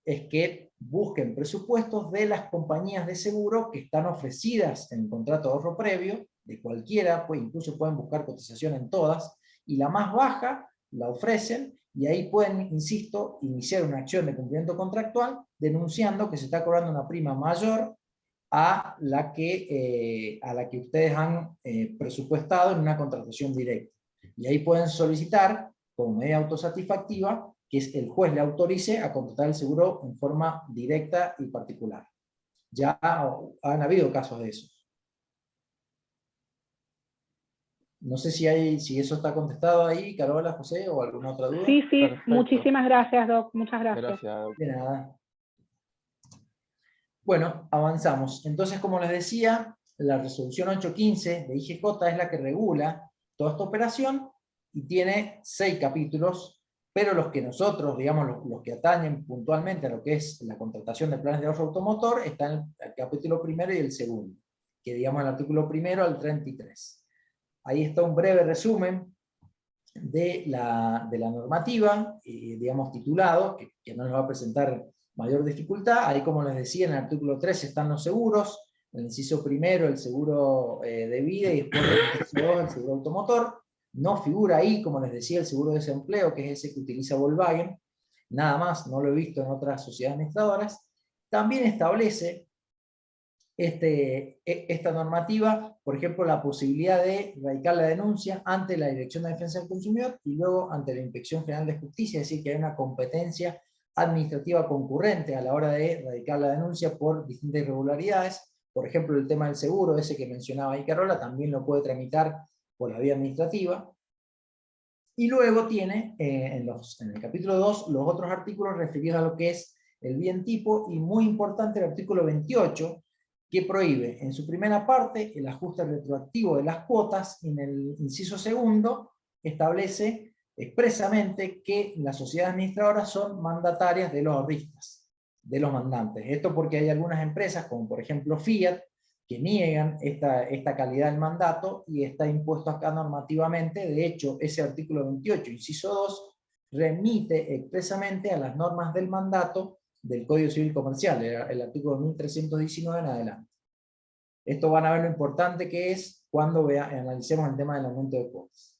es que busquen presupuestos de las compañías de seguro que están ofrecidas en el contrato de ahorro previo, de cualquiera, pues incluso pueden buscar cotización en todas, y la más baja la ofrecen, y ahí pueden, insisto, iniciar una acción de cumplimiento contractual denunciando que se está cobrando una prima mayor a la que ustedes han presupuestado en una contratación directa. Y ahí pueden solicitar, como medida autosatisfactiva, que el juez le autorice a contratar el seguro en forma directa y particular. Ya han habido casos de esos. No sé si eso está contestado ahí, Carola, José, o alguna otra duda. Sí, Perfecto. muchísimas gracias, Doc. Muchas gracias. Gracias, Doc. De nada. Bueno, avanzamos. Entonces, como les decía, la resolución 815 de IGJ es la que regula toda esta operación y tiene 6 capítulos, pero los que nosotros, digamos, los que atañen puntualmente a lo que es la contratación de planes de ahorro automotor, están el capítulo primero y el segundo, que digamos el artículo primero al 33. Ahí está un breve resumen de la normativa, digamos titulado, que no nos va a presentar mayor dificultad. Ahí, como les decía, en el artículo 3 están los seguros, en el inciso primero el seguro de vida, y después en el inciso 2 el seguro automotor. No figura ahí, como les decía, el seguro de desempleo, que es ese que utiliza Volkswagen, nada más, no lo he visto en otras sociedades administradoras. También establece esta normativa, por ejemplo, la posibilidad de radicar la denuncia ante la Dirección de Defensa del Consumidor y luego ante la Inspección General de Justicia, es decir, que hay una competencia administrativa concurrente a la hora de radicar la denuncia por distintas irregularidades. Por ejemplo, el tema del seguro, ese que mencionaba ahí Carola, también lo puede tramitar por la vía administrativa. Y luego tiene en el capítulo 2 los otros artículos referidos a lo que es el bien tipo, y muy importante el artículo 28, que prohíbe en su primera parte el ajuste retroactivo de las cuotas, y en el inciso segundo establece expresamente que las sociedades administradoras son mandatarias de los ahorristas, de los mandantes. Esto porque hay algunas empresas, como por ejemplo Fiat, que niegan esta calidad del mandato, y está impuesto acá normativamente. De hecho, ese artículo 28, inciso 2, remite expresamente a las normas del mandato del Código Civil Comercial, el artículo 1319 en adelante. Esto van a ver lo importante que es cuando analicemos el tema del aumento de cuotas.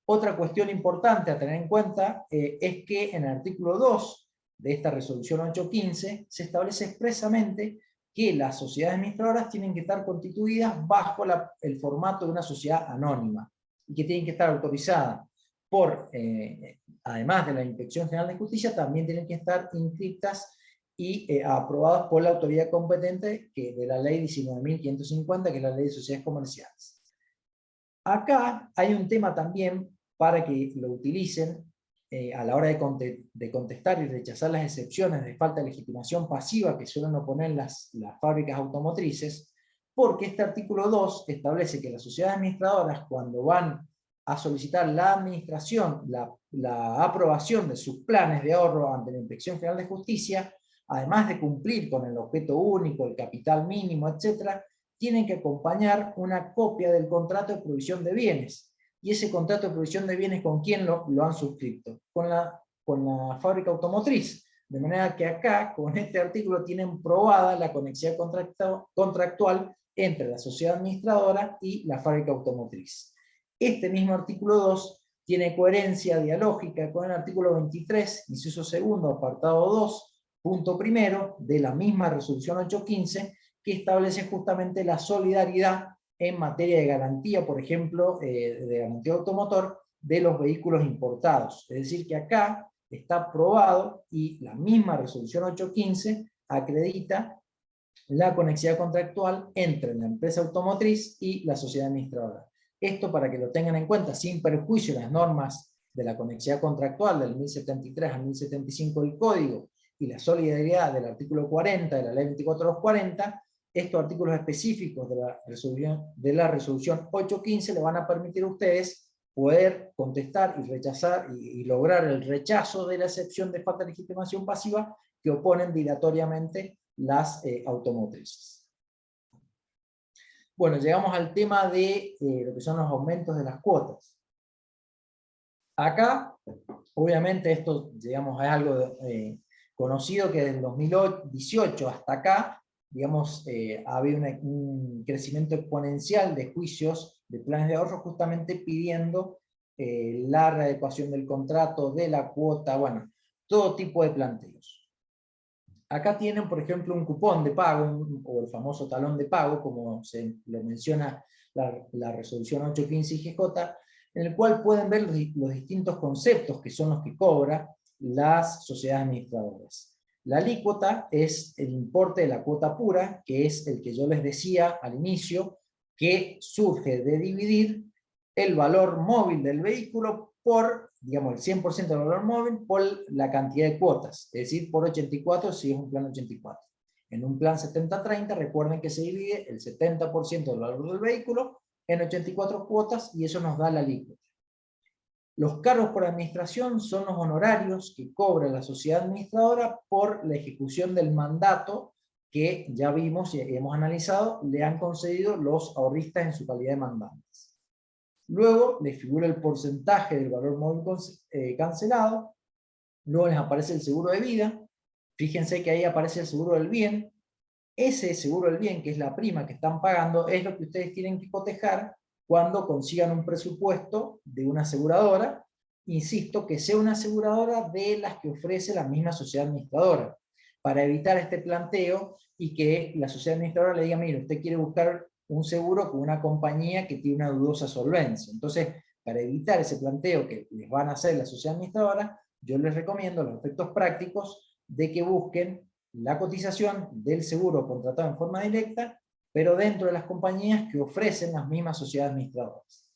Otra cuestión importante a tener en cuenta es que en el artículo 2 de esta resolución 815 se establece expresamente que las sociedades administradoras tienen que estar constituidas bajo el formato de una sociedad anónima, y que tienen que estar autorizadas por, además de la Inspección General de Justicia, también tienen que estar inscritas y aprobadas por la autoridad competente de la ley 19.550, que es la ley de sociedades comerciales. Acá hay un tema también para que lo utilicen a la hora de contestar y rechazar las excepciones de falta de legitimación pasiva que suelen oponer las fábricas automotrices, porque este artículo 2 establece que las sociedades administradoras, cuando van a solicitar la administración, la aprobación de sus planes de ahorro ante la Inspección General de Justicia, además de cumplir con el objeto único, el capital mínimo, etc., tienen que acompañar una copia del contrato de provisión de bienes. Y ese contrato de provisión de bienes, ¿con quién lo han suscrito? Con la con la fábrica automotriz. De manera que acá, con este artículo, tienen probada la conexidad contractual entre la sociedad administradora y la fábrica automotriz. Este mismo artículo 2 tiene coherencia dialógica con el artículo 23, inciso segundo, apartado 2, punto primero, de la misma resolución 815, que establece justamente la solidaridad en materia de garantía, por ejemplo, de garantía automotor, de los vehículos importados. Es decir, que acá está aprobado y la misma resolución 815 acredita la conexidad contractual entre la empresa automotriz y la sociedad administradora. Esto para que lo tengan en cuenta, sin perjuicio de las normas de la conexidad contractual del 1073 al 1075 del Código y la solidaridad del artículo 40 de la Ley 24240, estos artículos específicos de la resolución 815 le van a permitir a ustedes poder contestar y rechazar y lograr el rechazo de la excepción de falta de legitimación pasiva que oponen dilatoriamente las automotrices. Bueno, llegamos al tema de lo que son los aumentos de las cuotas. Acá, obviamente esto, digamos, es algo conocido que desde el 2018 hasta acá, digamos, ha habido un crecimiento exponencial de juicios de planes de ahorro justamente pidiendo la readecuación del contrato, de la cuota, bueno, todo tipo de planteos. Acá tienen, por ejemplo, un cupón de pago, o el famoso talón de pago, como se lo menciona la resolución 815 IGJ, en el cual pueden ver los distintos conceptos que son los que cobra las sociedades administradoras. La alícuota es el importe de la cuota pura, que es el que yo les decía al inicio, que surge de dividir el valor móvil del vehículo por, digamos, el 100% del valor móvil por la cantidad de cuotas, es decir, por 84 si es un plan 84. En un plan 70-30, recuerden que se divide el 70% del valor del vehículo en 84 cuotas y eso nos da la alícuota. Los cargos por administración son los honorarios que cobra la sociedad administradora por la ejecución del mandato que ya vimos y hemos analizado, le han concedido los ahorristas en su calidad de mandantes. Luego les figura el porcentaje del valor móvil cancelado, luego les aparece el seguro de vida, fíjense que ahí aparece el seguro del bien, ese seguro del bien, que es la prima que están pagando, es lo que ustedes tienen que cotejar cuando consigan un presupuesto de una aseguradora, insisto, que sea una aseguradora de las que ofrece la misma sociedad administradora, para evitar este planteo y que la sociedad administradora le diga, mire, usted quiere buscar un seguro con una compañía que tiene una dudosa solvencia. Entonces, para evitar ese planteo que les van a hacer la sociedad administradora, yo les recomiendo los efectos prácticos de que busquen la cotización del seguro contratado en forma directa, pero dentro de las compañías que ofrecen las mismas sociedades administradoras.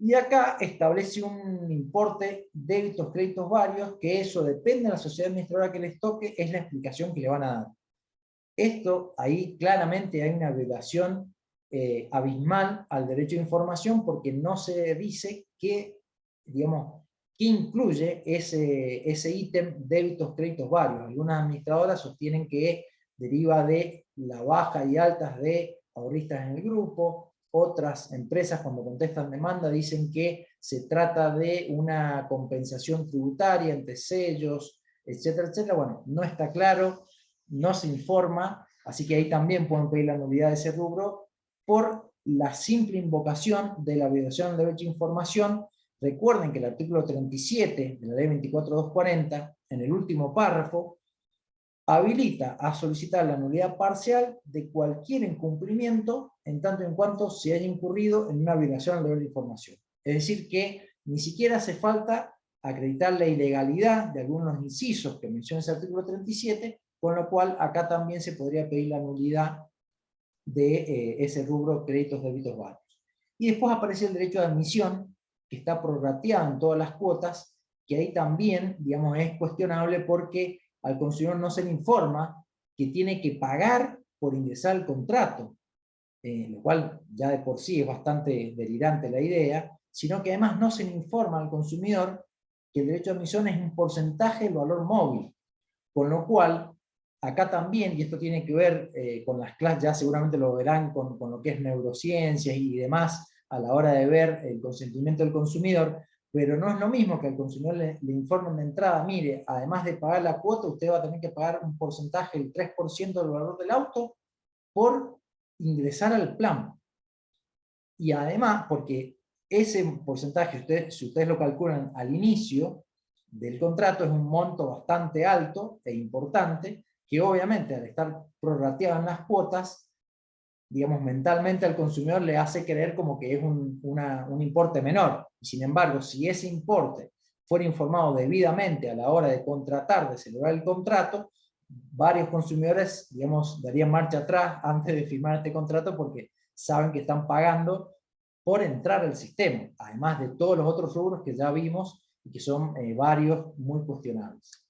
Y acá establece un importe débitos, créditos varios, que eso depende de la sociedad administradora que les toque, es la explicación que le van a dar. Esto, ahí claramente hay una violación abismal al derecho de información, porque no se dice que, digamos, que incluye ese ítem débitos, créditos varios. Algunas administradoras sostienen que deriva de la baja y altas de ahorristas en el grupo, otras empresas cuando contestan demanda dicen que se trata de una compensación tributaria entre sellos, etcétera, etcétera. Bueno, no está claro, no se informa, así que ahí también pueden pedir la nulidad de ese rubro por la simple invocación de la violación del derecho de información. Recuerden que el artículo 37 de la ley 24240, en el último párrafo, habilita a solicitar la nulidad parcial de cualquier incumplimiento en tanto en cuanto se haya incurrido en una violación al deber de información. Es decir que ni siquiera hace falta acreditar la ilegalidad de algunos incisos que menciona ese artículo 37, con lo cual acá también se podría pedir la nulidad de ese rubro créditos débitos varios. Y después aparece el derecho de admisión, que está prorrateado en todas las cuotas, que ahí también, digamos, es cuestionable porque al consumidor no se le informa que tiene que pagar por ingresar al contrato, lo cual ya de por sí es bastante delirante la idea, sino que además no se le informa al consumidor que el derecho de admisión es un porcentaje del valor móvil, con lo cual, acá también, y esto tiene que ver con las clases, ya seguramente lo verán con lo que es neurociencias y demás, a la hora de ver el consentimiento del consumidor, pero no es lo mismo que al consumidor le informen de entrada, mire, además de pagar la cuota, usted va a tener que pagar un porcentaje del 3% del valor del auto por ingresar al plan. Y además, porque ese porcentaje, si ustedes lo calculan al inicio del contrato, es un monto bastante alto e importante, que obviamente al estar prorrateado en las cuotas, digamos, mentalmente al consumidor le hace creer como que es un importe menor. Y sin embargo, si ese importe fuera informado debidamente a la hora de contratar, de celebrar el contrato, varios consumidores, digamos, darían marcha atrás antes de firmar este contrato porque saben que están pagando por entrar al sistema, además de todos los otros rubros que ya vimos y que son varios muy cuestionables.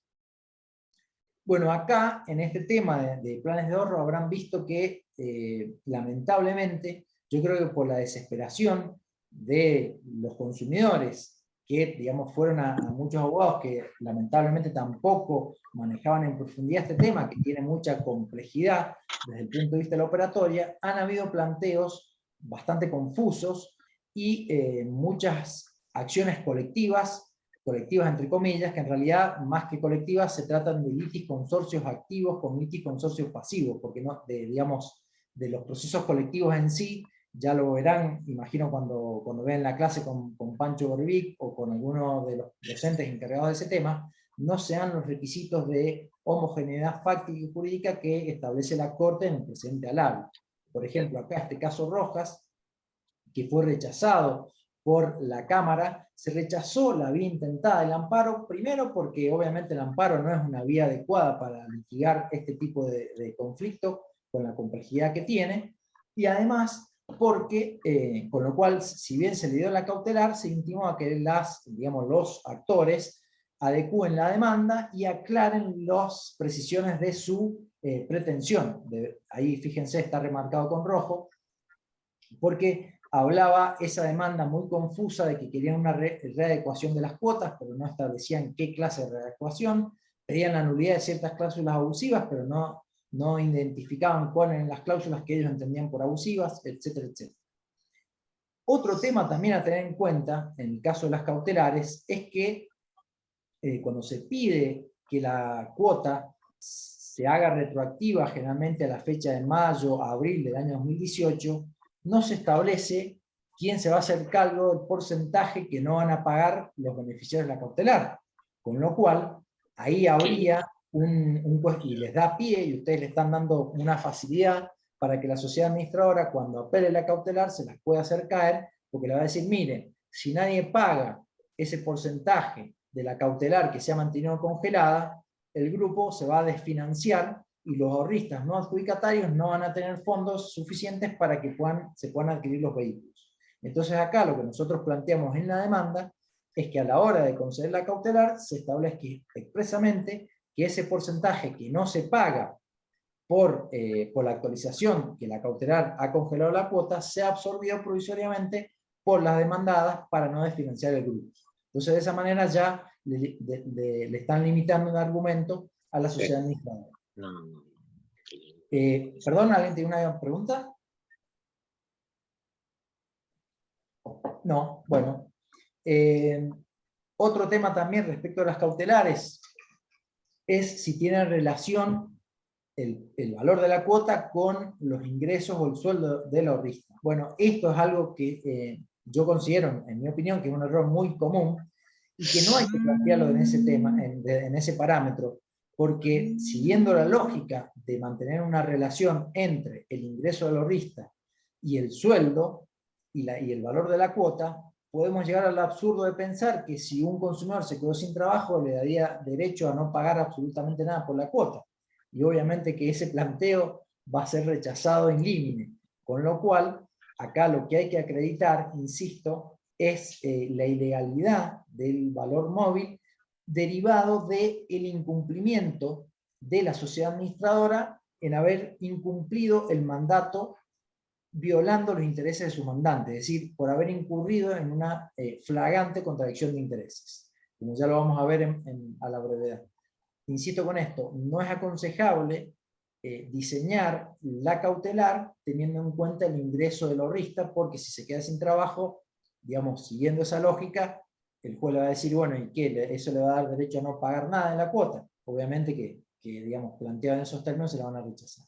Bueno, acá en este tema de planes de ahorro habrán visto que lamentablemente, yo creo que por la desesperación de los consumidores, que digamos fueron a muchos abogados que lamentablemente tampoco manejaban en profundidad este tema, que tiene mucha complejidad desde el punto de vista de la operatoria, han habido planteos bastante confusos y muchas acciones colectivas entre comillas, que en realidad más que colectivas se tratan de litis consorcios activos con litis consorcios pasivos, porque no, digamos, de los procesos colectivos en sí, ya lo verán, imagino cuando vean la clase con Pancho Borvic o con alguno de los docentes encargados de ese tema, no se dan los requisitos de homogeneidad fáctica y jurídica que establece la Corte en el precedente alable. Por ejemplo, acá este caso Rojas, que fue rechazado por la Cámara, se rechazó la vía intentada del amparo, primero porque obviamente el amparo no es una vía adecuada para litigar este tipo de conflicto con la complejidad que tiene, y además porque, con lo cual, si bien se le dio la cautelar, se intimó a que los actores adecúen la demanda y aclaren las precisiones de su pretensión. Ahí fíjense, está remarcado con rojo, porque hablaba esa demanda muy confusa de que querían una readecuación de las cuotas, pero no establecían qué clase de readecuación, pedían la nulidad de ciertas cláusulas abusivas, pero no identificaban cuáles eran las cláusulas que ellos entendían por abusivas, etcétera, etcétera. Otro tema también a tener en cuenta, en el caso de las cautelares, es que cuando se pide que la cuota se haga retroactiva generalmente a la fecha de mayo a abril del año 2018, no se establece quién se va a hacer cargo del porcentaje que no van a pagar los beneficiarios de la cautelar. Con lo cual, ahí habría y les da pie, y ustedes le están dando una facilidad para que la sociedad administradora, cuando apele la cautelar, se las pueda hacer caer, porque le va a decir, miren, si nadie paga ese porcentaje de la cautelar que se ha mantenido congelada, el grupo se va a desfinanciar y los ahorristas no adjudicatarios no van a tener fondos suficientes para que se puedan adquirir los vehículos. Entonces acá lo que nosotros planteamos en la demanda es que a la hora de conceder la cautelar se establezca expresamente que ese porcentaje que no se paga por la actualización que la cautelar ha congelado la cuota sea absorbido provisoriamente por las demandadas para no desfinanciar el grupo. Entonces de esa manera ya le están limitando un argumento a la sociedad administradora. Perdón, ¿alguien tiene una pregunta? No, bueno. Otro tema también respecto a las cautelares es si tienen relación el valor de la cuota con los ingresos o el sueldo del ahorrista. Bueno, esto es algo que yo considero, en mi opinión, que es un error muy común y que no hay que plantearlo en ese tema, en ese parámetro, porque siguiendo la lógica de mantener una relación entre el ingreso del ahorrista y el sueldo y el valor de la cuota, podemos llegar al absurdo de pensar que si un consumidor se quedó sin trabajo, le daría derecho a no pagar absolutamente nada por la cuota. Y obviamente que ese planteo va a ser rechazado in limine, con lo cual, acá lo que hay que acreditar, insisto, es la ilegalidad del valor móvil derivado del incumplimiento de la sociedad administradora en haber incumplido el mandato violando los intereses de su mandante, es decir, por haber incurrido en una flagrante contradicción de intereses, como ya lo vamos a ver a la brevedad. Insisto con esto, no es aconsejable diseñar la cautelar teniendo en cuenta el ingreso del ahorrista, porque si se queda sin trabajo, digamos, siguiendo esa lógica, el juez le va a decir, bueno, ¿y qué? ¿Eso le va a dar derecho a no pagar nada en la cuota? Obviamente que digamos, planteado en esos términos se la van a rechazar.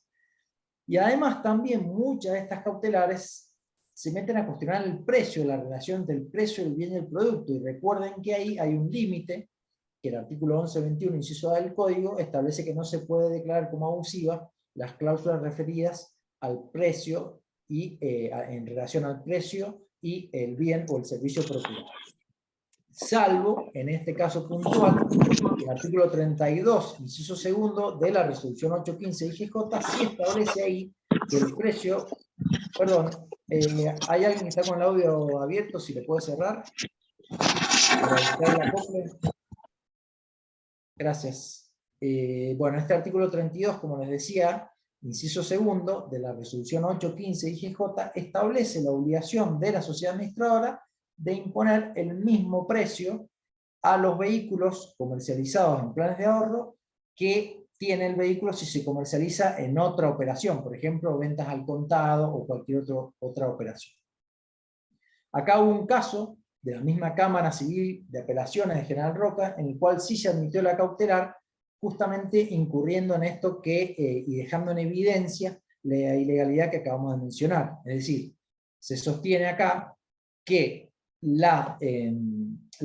Y además también muchas de estas cautelares se meten a cuestionar el precio, la relación entre el precio del bien y el producto, y recuerden que ahí hay un límite, que el artículo 11.21, inciso A del Código, establece que no se puede declarar como abusiva las cláusulas referidas al precio y en relación al precio y el bien o el servicio procurado. Salvo, en este caso puntual, el artículo 32, inciso segundo, de la resolución 815 IGJ, sí establece ahí que el precio, perdón, hay alguien que está con el audio abierto, si le puede cerrar, para evitar el acople. Gracias. Bueno, este artículo 32, como les decía, inciso segundo, de la resolución 815 IGJ, establece la obligación de la sociedad administradora de imponer el mismo precio a los vehículos comercializados en planes de ahorro que tiene el vehículo si se comercializa en otra operación, por ejemplo, ventas al contado o cualquier otra operación. Acá hubo un caso de la misma Cámara Civil de Apelaciones de General Roca, en el cual sí se admitió la cautelar, justamente incurriendo en esto y dejando en evidencia la ilegalidad que acabamos de mencionar. Es decir, se sostiene acá que la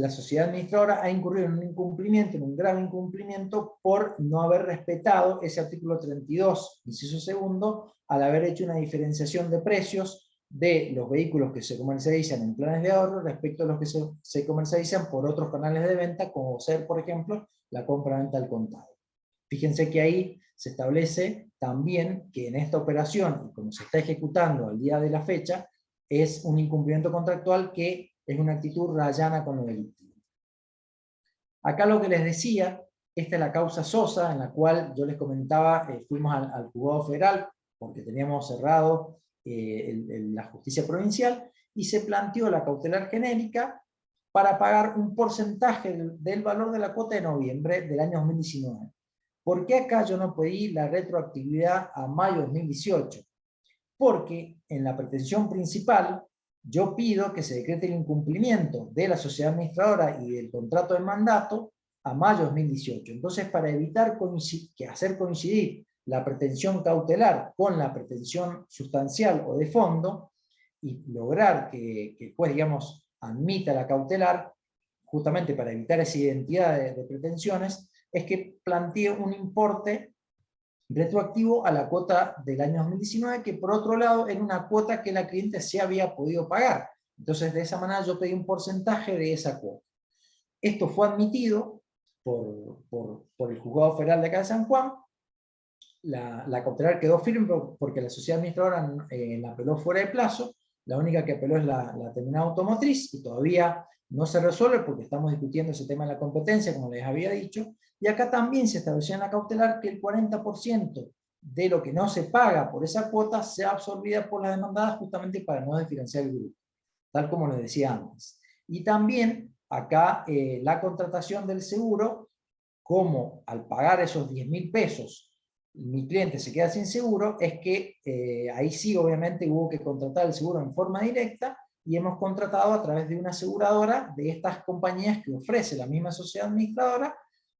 sociedad administradora ha incurrido en un incumplimiento, en un grave incumplimiento, por no haber respetado ese artículo 32, inciso segundo, al haber hecho una diferenciación de precios de los vehículos que se comercializan en planes de ahorro respecto a los que se comercializan por otros canales de venta, como ser, por ejemplo, la compra-venta al contado. Fíjense que ahí se establece también que en esta operación, como se está ejecutando al día de la fecha, es un incumplimiento contractual que es una actitud rayana con lo delictivo. Acá lo que les decía, esta es la causa Sosa, en la cual yo les comentaba, fuimos al juzgado federal, porque teníamos cerrado la justicia provincial, y se planteó la cautelar genérica para pagar un porcentaje del valor de la cuota de noviembre del año 2019. ¿Por qué acá yo no pedí la retroactividad a mayo de 2018? Porque en la pretensión principal yo pido que se decrete el incumplimiento de la sociedad administradora y del contrato de mandato a mayo de 2018. Entonces, para evitar hacer coincidir la pretensión cautelar con la pretensión sustancial o de fondo, y lograr que el juez, digamos, admita la cautelar, justamente para evitar esa identidad de pretensiones, es que planteé un importe retroactivo a la cuota del año 2019, que por otro lado era una cuota que la cliente se había podido pagar. Entonces de esa manera yo pedí un porcentaje de esa cuota. Esto fue admitido por el Juzgado Federal de acá de San Juan. La cautelar quedó firme porque la sociedad administradora la apeló fuera de plazo. La única que apeló es la terminal automotriz, y todavía no se resuelve porque estamos discutiendo ese tema de la competencia, como les había dicho. Y acá también se estableció en la cautelar que el 40% de lo que no se paga por esa cuota sea absorbida por la demandada, justamente para no diferenciar el grupo, tal como les decía antes. Y también acá la contratación del seguro, como al pagar esos 10.000 pesos mi cliente se queda sin seguro, es que ahí sí obviamente hubo que contratar el seguro en forma directa, y hemos contratado a través de una aseguradora de estas compañías que ofrece la misma sociedad administradora,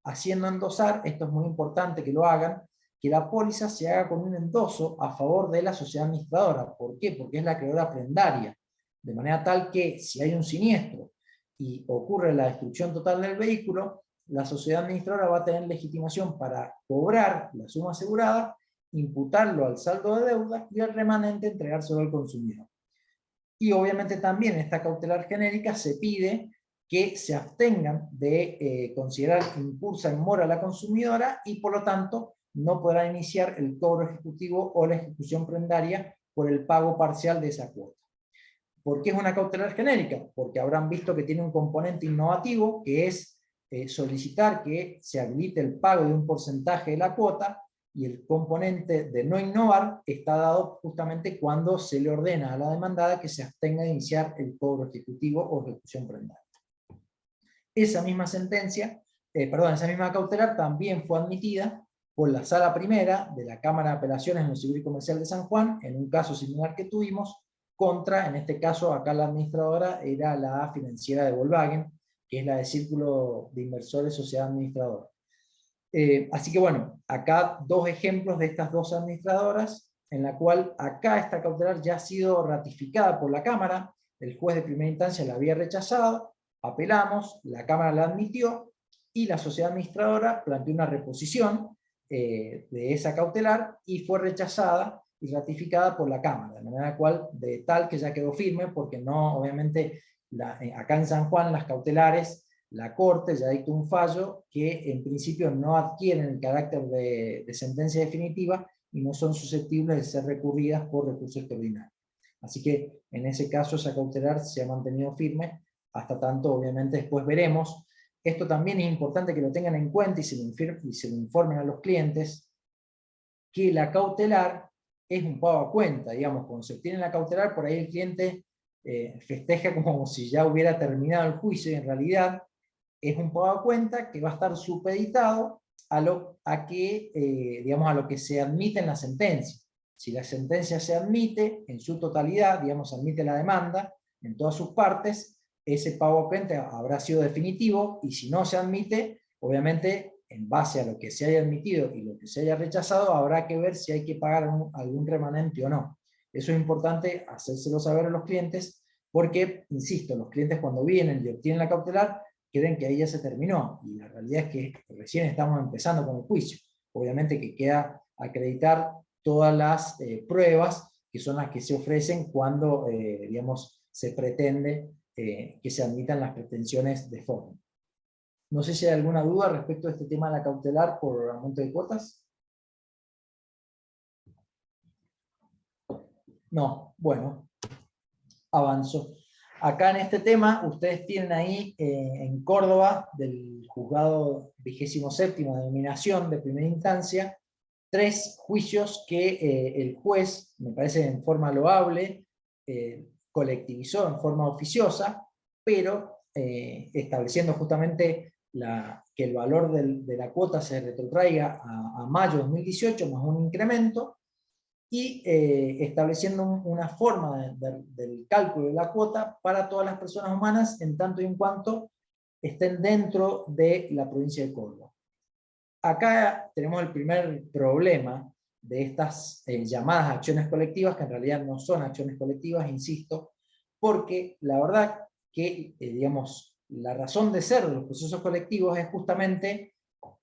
haciendo endosar, esto es muy importante que lo hagan, que la póliza se haga con un endoso a favor de la sociedad administradora. ¿Por qué? Porque es la acreedora prendaria, de manera tal que si hay un siniestro y ocurre la destrucción total del vehículo, la sociedad administradora va a tener legitimación para cobrar la suma asegurada, imputarlo al saldo de deuda y el remanente entregárselo al consumidor. Y obviamente también en esta cautelar genérica se pide que se abstengan de considerar impulsa en mora a la consumidora, y por lo tanto no podrá iniciar el cobro ejecutivo o la ejecución prendaria por el pago parcial de esa cuota. ¿Por qué es una cautelar genérica? Porque habrán visto que tiene un componente innovativo, que es solicitar que se habilite el pago de un porcentaje de la cuota, y el componente de no innovar está dado justamente cuando se le ordena a la demandada que se abstenga de iniciar el cobro ejecutivo o ejecución prendaria. Esa misma sentencia, esa misma cautelar también fue admitida por la Sala Primera de la Cámara de Apelaciones en el Civil y Comercial de San Juan, en un caso similar que tuvimos, contra, en este caso acá la administradora era la financiera de Volkswagen, que es la de Círculo de Inversores Sociedad Administradora. Así que bueno, acá dos ejemplos de estas dos administradoras, en la cual acá esta cautelar ya ha sido ratificada por la Cámara, el juez de primera instancia la había rechazado, apelamos, la Cámara la admitió, y la sociedad administradora planteó una reposición de esa cautelar, y fue rechazada y ratificada por la Cámara, de manera cual, de tal que ya quedó firme, porque no, obviamente, acá en San Juan las cautelares, la Corte ya dictó un fallo que en principio no adquieren el carácter de sentencia definitiva y no son susceptibles de ser recurridas por recurso extraordinario. Así que en ese caso esa cautelar se ha mantenido firme, hasta tanto obviamente después veremos. Esto también es importante que lo tengan en cuenta y se lo informen a los clientes, que la cautelar es un pago a cuenta, digamos, cuando se obtiene la cautelar, por ahí el cliente festeja como si ya hubiera terminado el juicio, y en realidad es un pago a cuenta que va a estar supeditado a lo que se admite en la sentencia. Si la sentencia se admite en su totalidad, digamos, admite la demanda en todas sus partes, ese pago a cuenta habrá sido definitivo, y si no se admite, obviamente, en base a lo que se haya admitido y lo que se haya rechazado, habrá que ver si hay que pagar algún remanente o no. Eso es importante hacérselo saber a los clientes, porque, insisto, los clientes cuando vienen y obtienen la cautelar, creen que ahí ya se terminó, y la realidad es que recién estamos empezando con el juicio. Obviamente que queda acreditar todas las pruebas, que son las que se ofrecen cuando, se pretende que se admitan las pretensiones de fondo. No sé si hay alguna duda respecto a este tema de la cautelar por aumento de cuotas. No, bueno, avanzo. Acá en este tema, ustedes tienen ahí en Córdoba, del juzgado 27º de dominación de primera instancia, 3 juicios que el juez, me parece en forma loable, colectivizó en forma oficiosa, pero estableciendo justamente que el valor de la cuota se retrotraiga a mayo de 2018 más un incremento, y estableciendo una forma del cálculo de la cuota para todas las personas humanas, en tanto y en cuanto estén dentro de la provincia de Córdoba. Acá tenemos el primer problema de estas llamadas acciones colectivas, que en realidad no son acciones colectivas, insisto, porque la verdad que, la razón de ser de los procesos colectivos es justamente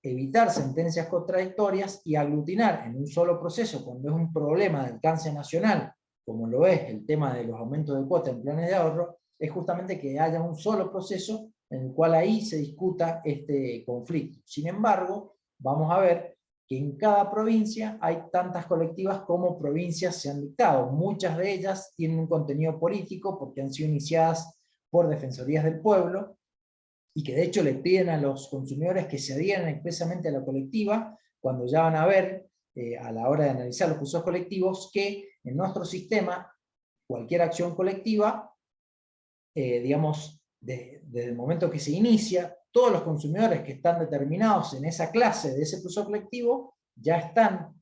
evitar sentencias contradictorias y aglutinar en un solo proceso, cuando es un problema de alcance nacional, como lo es el tema de los aumentos de cuota en planes de ahorro, es justamente que haya un solo proceso en el cual ahí se discuta este conflicto. Sin embargo, vamos a ver que en cada provincia hay tantas colectivas como provincias se han dictado. Muchas de ellas tienen un contenido político porque han sido iniciadas por defensorías del pueblo, y que de hecho le piden a los consumidores que se adhieran expresamente a la colectiva, cuando ya van a ver, a la hora de analizar los procesos colectivos, que en nuestro sistema, cualquier acción colectiva, desde el momento que se inicia, todos los consumidores que están determinados en esa clase de ese proceso colectivo, ya están,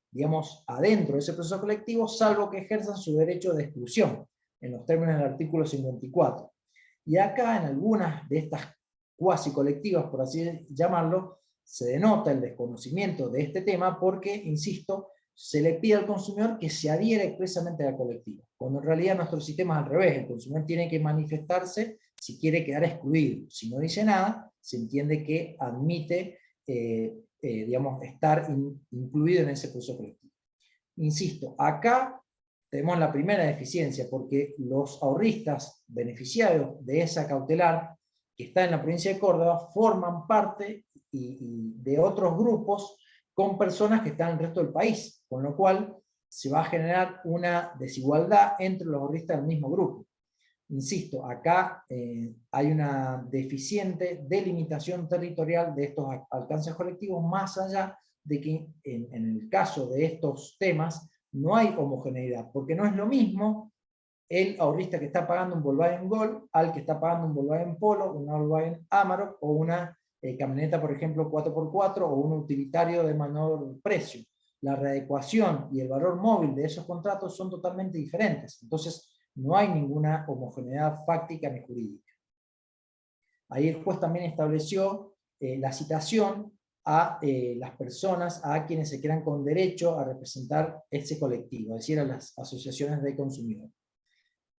adentro de ese proceso colectivo, salvo que ejerzan su derecho de exclusión, en los términos del artículo 54. Y acá, en algunas de estas cuasi colectivas, por así llamarlo, se denota el desconocimiento de este tema porque, insisto, se le pide al consumidor que se adhiera expresamente a la colectiva, cuando en realidad nuestro sistema es al revés. El consumidor tiene que manifestarse si quiere quedar excluido. Si no dice nada, se entiende que admite estar incluido en ese proceso colectivo. Insisto, acá tenemos la primera deficiencia, porque los ahorristas beneficiarios de esa cautelar, que está en la provincia de Córdoba, forman parte de otros grupos con personas que están en el resto del país, con lo cual se va a generar una desigualdad entre los ahorristas del mismo grupo. Insisto, acá hay una deficiente delimitación territorial de estos alcances colectivos, más allá de que en el caso de estos temas no hay homogeneidad, porque no es lo mismo el ahorrista que está pagando un Volkswagen Gol al que está pagando un Volkswagen Polo, una Volkswagen Amarok o una camioneta, por ejemplo, 4x4 o un utilitario de menor precio. La readecuación y el valor móvil de esos contratos son totalmente diferentes. Entonces, no hay ninguna homogeneidad fáctica ni jurídica. ahí el juez también estableció la citación a las personas, a quienes se crean con derecho a representar ese colectivo, es decir, a las asociaciones de consumidores.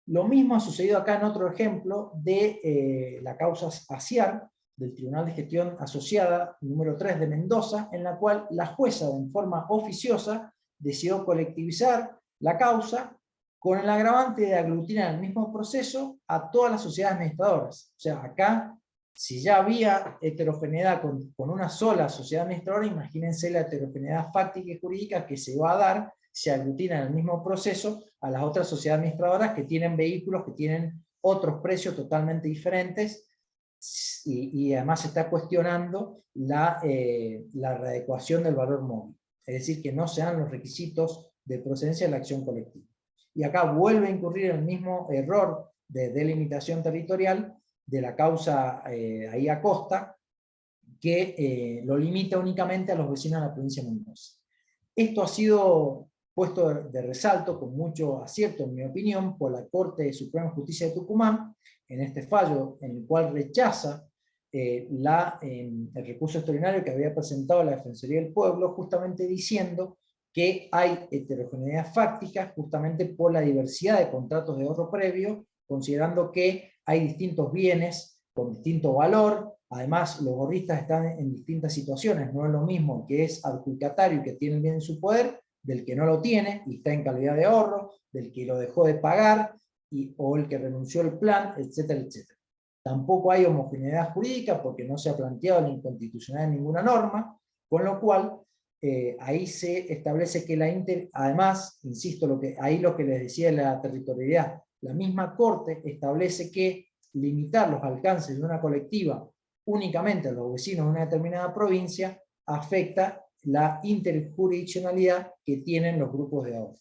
Lo mismo ha sucedido acá en otro ejemplo de la causa ASIAR, del Tribunal de Gestión Asociada número 3 de Mendoza, en la cual la jueza, en forma oficiosa, decidió colectivizar la causa con el agravante de aglutinar en el mismo proceso a todas las sociedades administradoras. O sea, acá, si ya había heterogeneidad con una sola sociedad administradora, imagínense la heterogeneidad fáctica y jurídica que se va a dar si aglutina en el mismo proceso a las otras sociedades administradoras que tienen vehículos, que tienen otros precios totalmente diferentes, y además se está cuestionando la readecuación del valor móvil. Es decir, que no se dan los requisitos de procedencia de la acción colectiva. Y acá vuelve a incurrir en el mismo error de delimitación territorial de la causa ahí Acosta, que lo limita únicamente a los vecinos de la provincia de Mendoza. Esto ha sido puesto de resalto con mucho acierto, en mi opinión, por la Corte Suprema de Justicia de Tucumán, en este fallo en el cual rechaza el recurso extraordinario que había presentado la Defensoría del Pueblo, justamente diciendo que hay heterogeneidad fáctica justamente por la diversidad de contratos de ahorro previo, considerando que hay distintos bienes con distinto valor. Además, los ahorristas están en distintas situaciones, no es lo mismo el que es adjudicatario y que tiene el bien en su poder, del que no lo tiene y está en calidad de ahorro, del que lo dejó de pagar, o el que renunció al plan, etcétera, etcétera. Tampoco hay homogeneidad jurídica porque no se ha planteado la inconstitucionalidad de ninguna norma, con lo cual ahí se establece que además, insisto, ahí lo que les decía de la territorialidad, la misma Corte establece que limitar los alcances de una colectiva únicamente a los vecinos de una determinada provincia afecta la interjurisdiccionalidad que tienen los grupos de ahorro.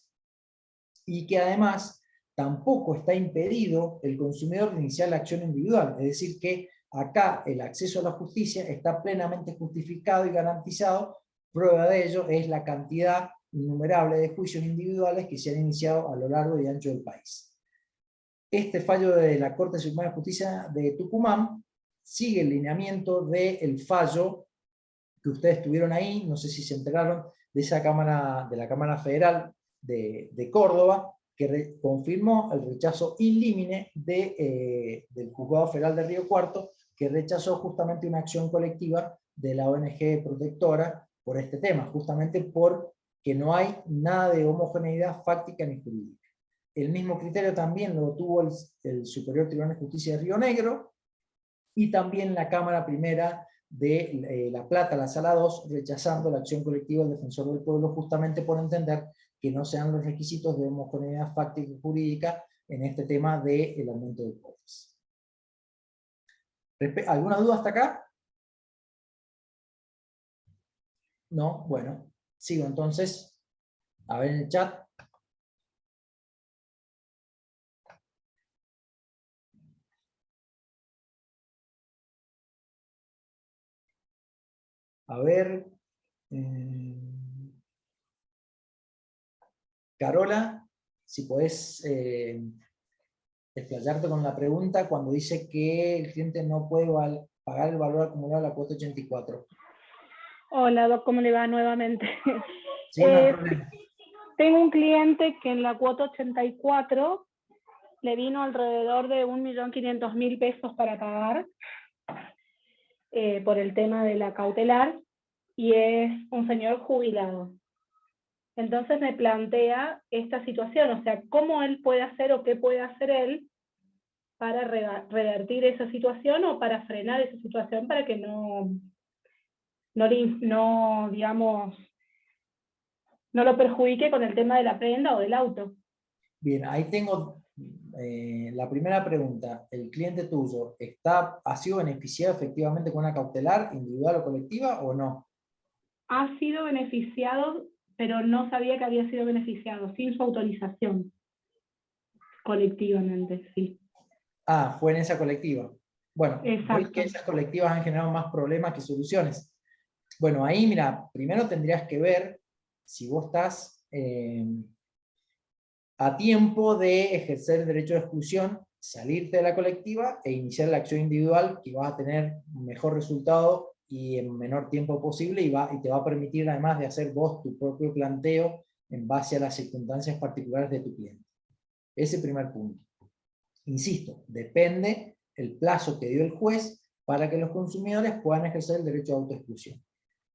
Y que además tampoco está impedido el consumidor de iniciar la acción individual, es decir que acá el acceso a la justicia está plenamente justificado y garantizado. Prueba de ello es la cantidad innumerable de juicios individuales que se han iniciado a lo largo y ancho del país. Este fallo de la Corte Suprema de Justicia de Tucumán sigue el lineamiento del fallo que ustedes tuvieron ahí, no sé si se enteraron, de la Cámara Federal de Córdoba, que confirmó el rechazo in limine del Juzgado Federal de Río Cuarto, que rechazó justamente una acción colectiva de la ONG protectora por este tema, justamente porque no hay nada de homogeneidad fáctica ni jurídica. El mismo criterio también lo tuvo el Superior Tribunal de Justicia de Río Negro, y también la Cámara Primera de La Plata, la Sala 2, rechazando la acción colectiva del Defensor del Pueblo, justamente por entender que no se dan los requisitos de homogeneidad fáctica y jurídica en este tema del aumento de cuotas. ¿Alguna duda hasta acá? No, bueno, sigo entonces. A ver en el chat. A ver. Carola, si podés explayarte con la pregunta cuando dice que el cliente no puede pagar el valor acumulado de la cuota 84. Hola, Doc, ¿cómo le va nuevamente? Sí, no hay problema. Tengo un cliente que en la cuota 84 le vino alrededor de 1.500.000 pesos para pagar por el tema de la cautelar, y es un señor jubilado. Entonces me plantea esta situación, o sea, cómo él puede hacer o qué puede hacer él para revertir esa situación o para frenar esa situación para que digamos, no lo perjudique con el tema de la prenda o del auto. Bien, ahí tengo la primera pregunta. ¿El cliente tuyo ha sido beneficiado efectivamente con una cautelar individual o colectiva o no? Ha sido beneficiado, pero no sabía que había sido beneficiado, sin su autorización. Colectivamente, sí. Ah, fue en esa colectiva. Bueno, Exacto. que esas colectivas han generado más problemas que soluciones. Bueno, ahí mira, primero tendrías que ver si vos estás a tiempo de ejercer el derecho de exclusión salirte de la colectiva e iniciar la acción individual, que vas a tener un mejor resultado y en menor tiempo posible, y te va a permitir además de hacer vos tu propio planteo en base a las circunstancias particulares de tu cliente. Ese primer punto. Insisto, depende el plazo que dio el juez para que los consumidores puedan ejercer el derecho a autoexclusión.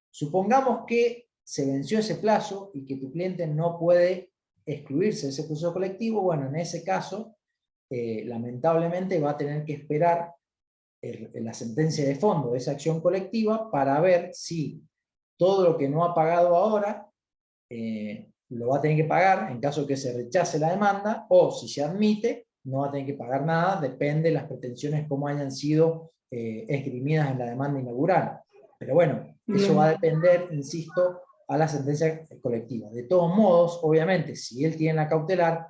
Supongamos que se venció ese plazo y que tu cliente no puede excluirse de ese proceso colectivo. Bueno, en ese caso, lamentablemente va a tener que esperar la sentencia de fondo de esa acción colectiva para ver si todo lo que no ha pagado ahora lo va a tener que pagar en caso de que se rechace la demanda, o si se admite, no va a tener que pagar nada, depende de las pretensiones como hayan sido esgrimidas en la demanda inaugural. Pero bueno, eso va a depender, insisto, a la sentencia colectiva. De todos modos, obviamente, si él tiene la cautelar,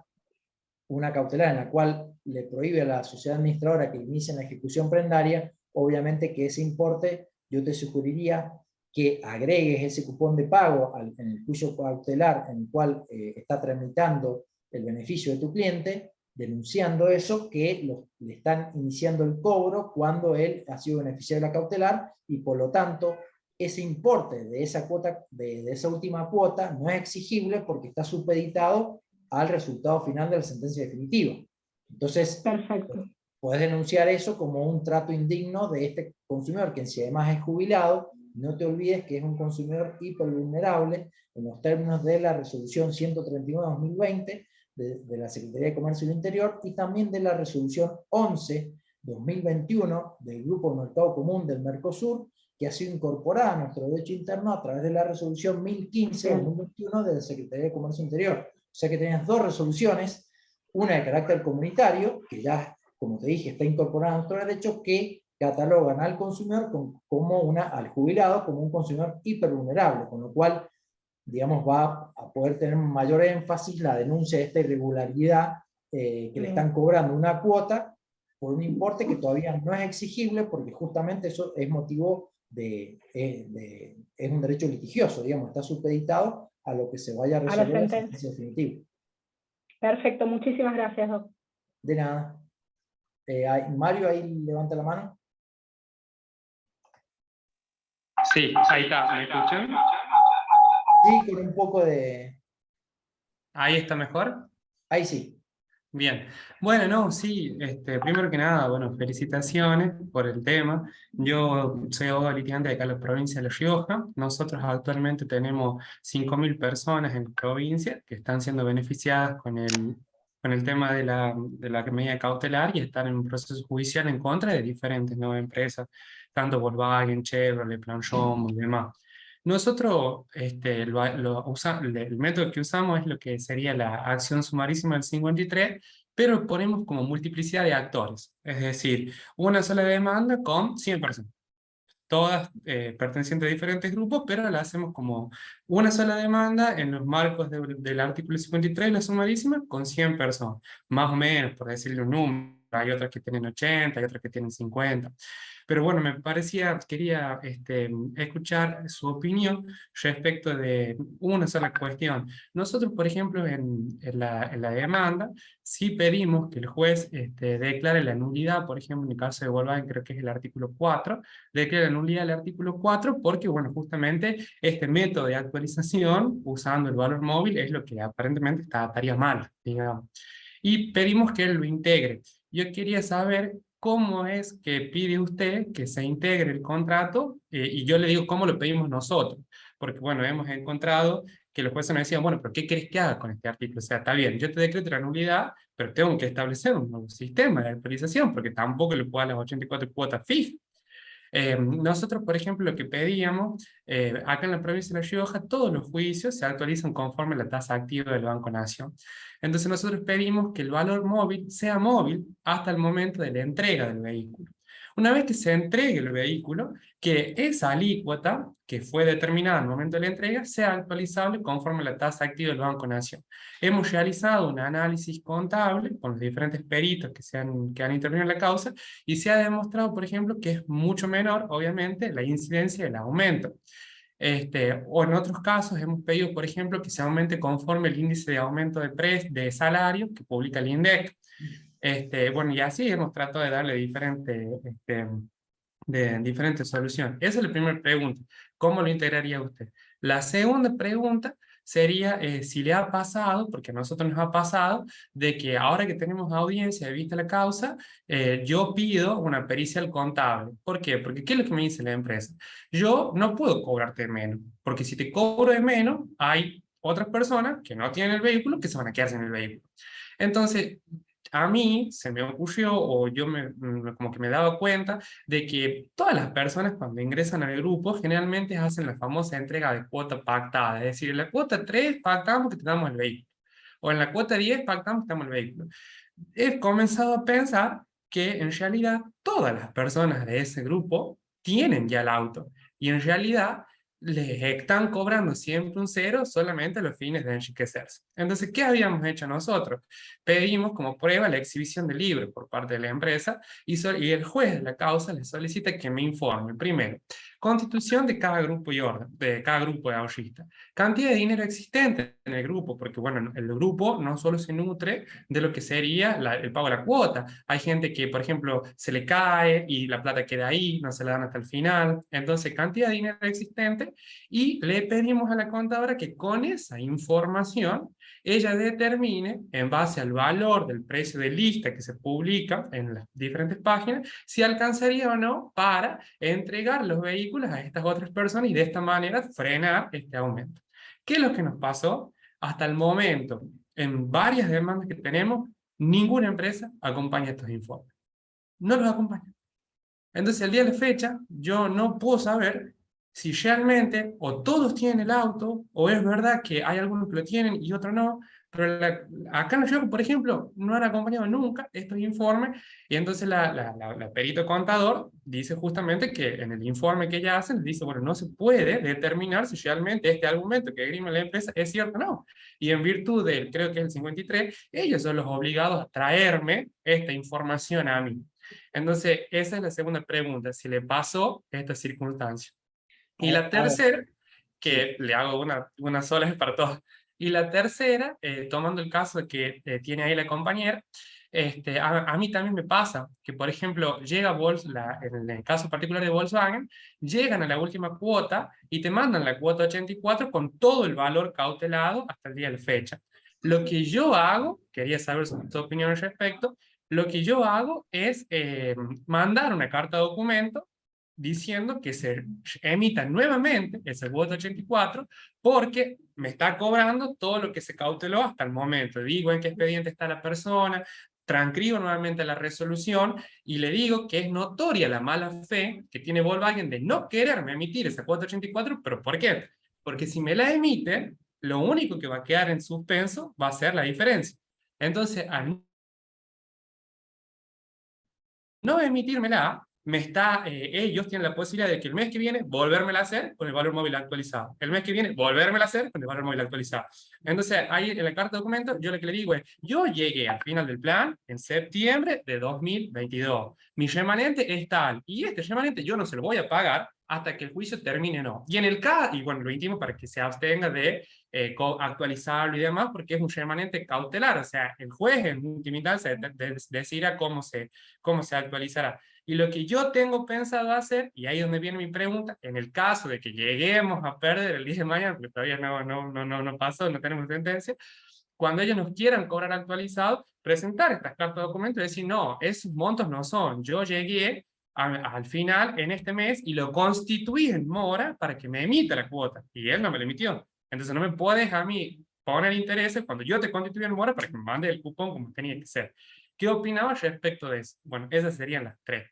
una cautelar en la cual le prohíbe a la sociedad administradora que inicie la ejecución prendaria, obviamente que ese importe, yo te sugeriría que agregues ese cupón de pago en el juicio cautelar en el cual está tramitando el beneficio de tu cliente, denunciando eso, que le están iniciando el cobro cuando él ha sido beneficiario de la cautelar, y por lo tanto ese importe de esa cuota, de esa última cuota, no es exigible porque está supeditado al resultado final de la sentencia definitiva. Entonces, Perfecto. puedes denunciar eso como un trato indigno de este consumidor, que si además es jubilado, no te olvides que es un consumidor hipervulnerable en los términos de la resolución 131/2020 de la Secretaría de Comercio del Interior, y también de la resolución 11/2021 del Grupo Mercado Común del Mercosur, que ha sido incorporada a nuestro derecho interno a través de la resolución 1015/2021 de la Secretaría de Comercio Interior. O sea que tenías dos resoluciones, una de carácter comunitario, que ya, como te dije, está incorporada a nuestro derecho, que catalogan al consumidor al jubilado como un consumidor hipervulnerable, con lo cual, digamos, va a poder tener mayor énfasis la denuncia de esta irregularidad, que le están cobrando una cuota por un importe que todavía no es exigible, porque justamente eso es motivo es un derecho litigioso, digamos, está supeditado a lo que se vaya a resolver en la sentencia definitiva. Perfecto, muchísimas gracias, Doc. De nada. Mario, ahí levanta la mano. Sí, ahí está, ¿me escuchan? Sí, con un poco de... ¿Ahí está mejor? Ahí sí. Bien. Bueno, no, sí, primero que nada, bueno, felicitaciones por el tema. Yo soy abogado litigante de acá en la provincia de La Rioja. Nosotros actualmente tenemos 5.000 personas en la provincia que están siendo beneficiadas con el tema de la medida cautelar y están en un proceso judicial en contra de diferentes nuevas empresas, tanto Volkswagen, Chevrolet, Planchón y demás. Nosotros, el método que usamos es lo que sería la acción sumarísima del 53, pero ponemos como multiplicidad de actores. Es decir, una sola demanda con 100 personas. Todas pertenecientes a diferentes grupos, pero la hacemos como una sola demanda en los marcos del artículo 53, la sumarísima, con 100 personas. Más o menos, por decirle un número. Hay otras que tienen 80, hay otras que tienen 50. Pero bueno, quería escuchar su opinión respecto de una sola cuestión. Nosotros, por ejemplo, en la demanda, sí pedimos que el juez declare la nulidad, por ejemplo, en el caso de Volkswagen, creo que es el artículo 4, declare la nulidad del artículo 4, porque, bueno, justamente este método de actualización, usando el valor móvil, es lo que aparentemente estaría mal, digamos. Y pedimos que él lo integre. Yo quería saber cómo es que pide usted que se integre el contrato, y yo le digo cómo lo pedimos nosotros, porque bueno, hemos encontrado que los jueces nos decían, bueno, pero ¿qué querés que haga con este artículo? O sea, está bien, yo te decreto la nulidad, pero tengo que establecer un nuevo sistema de actualización, porque tampoco le puedo dar las 84 cuotas fijas. Nosotros, por ejemplo, lo que pedíamos, acá en la provincia de La Rioja, todos los juicios se actualizan conforme la tasa activa del Banco Nación. Entonces nosotros pedimos que el valor móvil sea móvil hasta el momento de la entrega del vehículo. Una vez que se entregue el vehículo, que esa alícuota que fue determinada al momento de la entrega sea actualizable conforme la tasa activa del Banco Nación. Hemos realizado un análisis contable con los diferentes peritos que han intervenido en la causa, y se ha demostrado, por ejemplo, que es mucho menor, obviamente, la incidencia del aumento. O en otros casos hemos pedido, por ejemplo, que se aumente conforme el índice de aumento de salario que publica el INDEC. Bueno, y así hemos tratado de darle diferentes soluciones. Esa es la primera pregunta. ¿Cómo lo integraría usted? La segunda pregunta sería si le ha pasado, porque a nosotros nos ha pasado, de que ahora que tenemos audiencia de vista la causa, yo pido una pericial contable. ¿Por qué? Porque ¿qué es lo que me dice la empresa? Yo no puedo cobrarte menos, porque si te cobro de menos, hay otras personas que no tienen el vehículo que se van a quedar sin el vehículo. Entonces, a mí se me ocurrió, o yo como que me daba cuenta, de que todas las personas cuando ingresan al grupo generalmente hacen la famosa entrega de cuota pactada. Es decir, en la cuota 3 pactamos que te damos el vehículo. O en la cuota 10 pactamos que te damos el vehículo. He comenzado a pensar que en realidad todas las personas de ese grupo tienen ya el auto. Y en realidad les están cobrando siempre un cero solamente a los fines de enriquecerse. Entonces, ¿qué habíamos hecho nosotros? Pedimos como prueba la exhibición del libro por parte de la empresa y el juez de la causa le solicita que me informe, primero, constitución de cada grupo y orden, de cada grupo de ahorristas, cantidad de dinero existente en el grupo, porque bueno, el grupo no solo se nutre de lo que sería el pago de la cuota. Hay gente que, por ejemplo, se le cae y la plata queda ahí, no se la dan hasta el final. Entonces, cantidad de dinero existente, y le pedimos a la contadora que con esa información ella determine, en base al valor del precio de lista que se publica en las diferentes páginas, si alcanzaría o no para entregar los vehículos a estas otras personas y de esta manera frenar este aumento. ¿Qué es lo que nos pasó? Hasta el momento, en varias demandas que tenemos, ninguna empresa acompaña estos informes. No los acompaña. Entonces, al día de la fecha, yo no puedo saber si realmente o todos tienen el auto, o es verdad que hay algunos que lo tienen y otros no, pero acá en York, por ejemplo, no han acompañado nunca estos informes, y entonces la perito contador dice justamente que en el informe que ella hace, dice, bueno, no se puede determinar si realmente este argumento que esgrime la empresa es cierto o no, y en virtud del, creo que es el 53, ellos son los obligados a traerme esta información a mí. Entonces, esa es la segunda pregunta, si le pasó esta circunstancia. Y la tercera, que le hago una sola para todos. Y la tercera, tomando el caso que tiene ahí la compañera, a mí también me pasa que, por ejemplo, en el caso particular de Volkswagen, llegan a la última cuota y te mandan la cuota 84 con todo el valor cautelado hasta el día de la fecha. Lo que yo hago, quería saber su opinión al respecto, lo que yo hago es mandar una carta de documento diciendo que se emita nuevamente ese cuota 84 porque me está cobrando todo lo que se cauteló hasta el momento. Digo en qué expediente está la persona, transcribo nuevamente la resolución y le digo que es notoria la mala fe que tiene Volkswagen de no quererme emitir esa cuota 84, pero ¿por qué? Porque si me la emite, lo único que va a quedar en suspenso va a ser la diferencia. Entonces, al no emitírmela, ellos tienen la posibilidad de que el mes que viene volvérmela a hacer con el valor móvil actualizado. El mes que viene volvérmela a hacer con el valor móvil actualizado. Entonces, ahí en la carta de documento, yo lo que le digo es, yo llegué al final del plan en septiembre de 2022. Mi remanente es tal, y este remanente yo no se lo voy a pagar hasta que el juicio termine o no. Y en el caso, y bueno, lo íntima para que se abstenga de actualizarlo y demás, porque es un remanente cautelar, o sea, el juez en última instancia decidirá cómo se actualizará. Y lo que yo tengo pensado hacer, y ahí es donde viene mi pregunta, en el caso de que lleguemos a perder el día de mañana, porque todavía no pasó, no tenemos sentencia, cuando ellos nos quieran cobrar actualizado, presentar estas cartas de documento y decir, no, esos montos no son, yo llegué al final en este mes y lo constituí en mora para que me emita la cuota, y él no me lo emitió. Entonces no me puedes a mí poner intereses cuando yo te constituí en mora para que me mande el cupón como tenía que ser. ¿Qué opinabas respecto de eso? Bueno, esas serían las tres.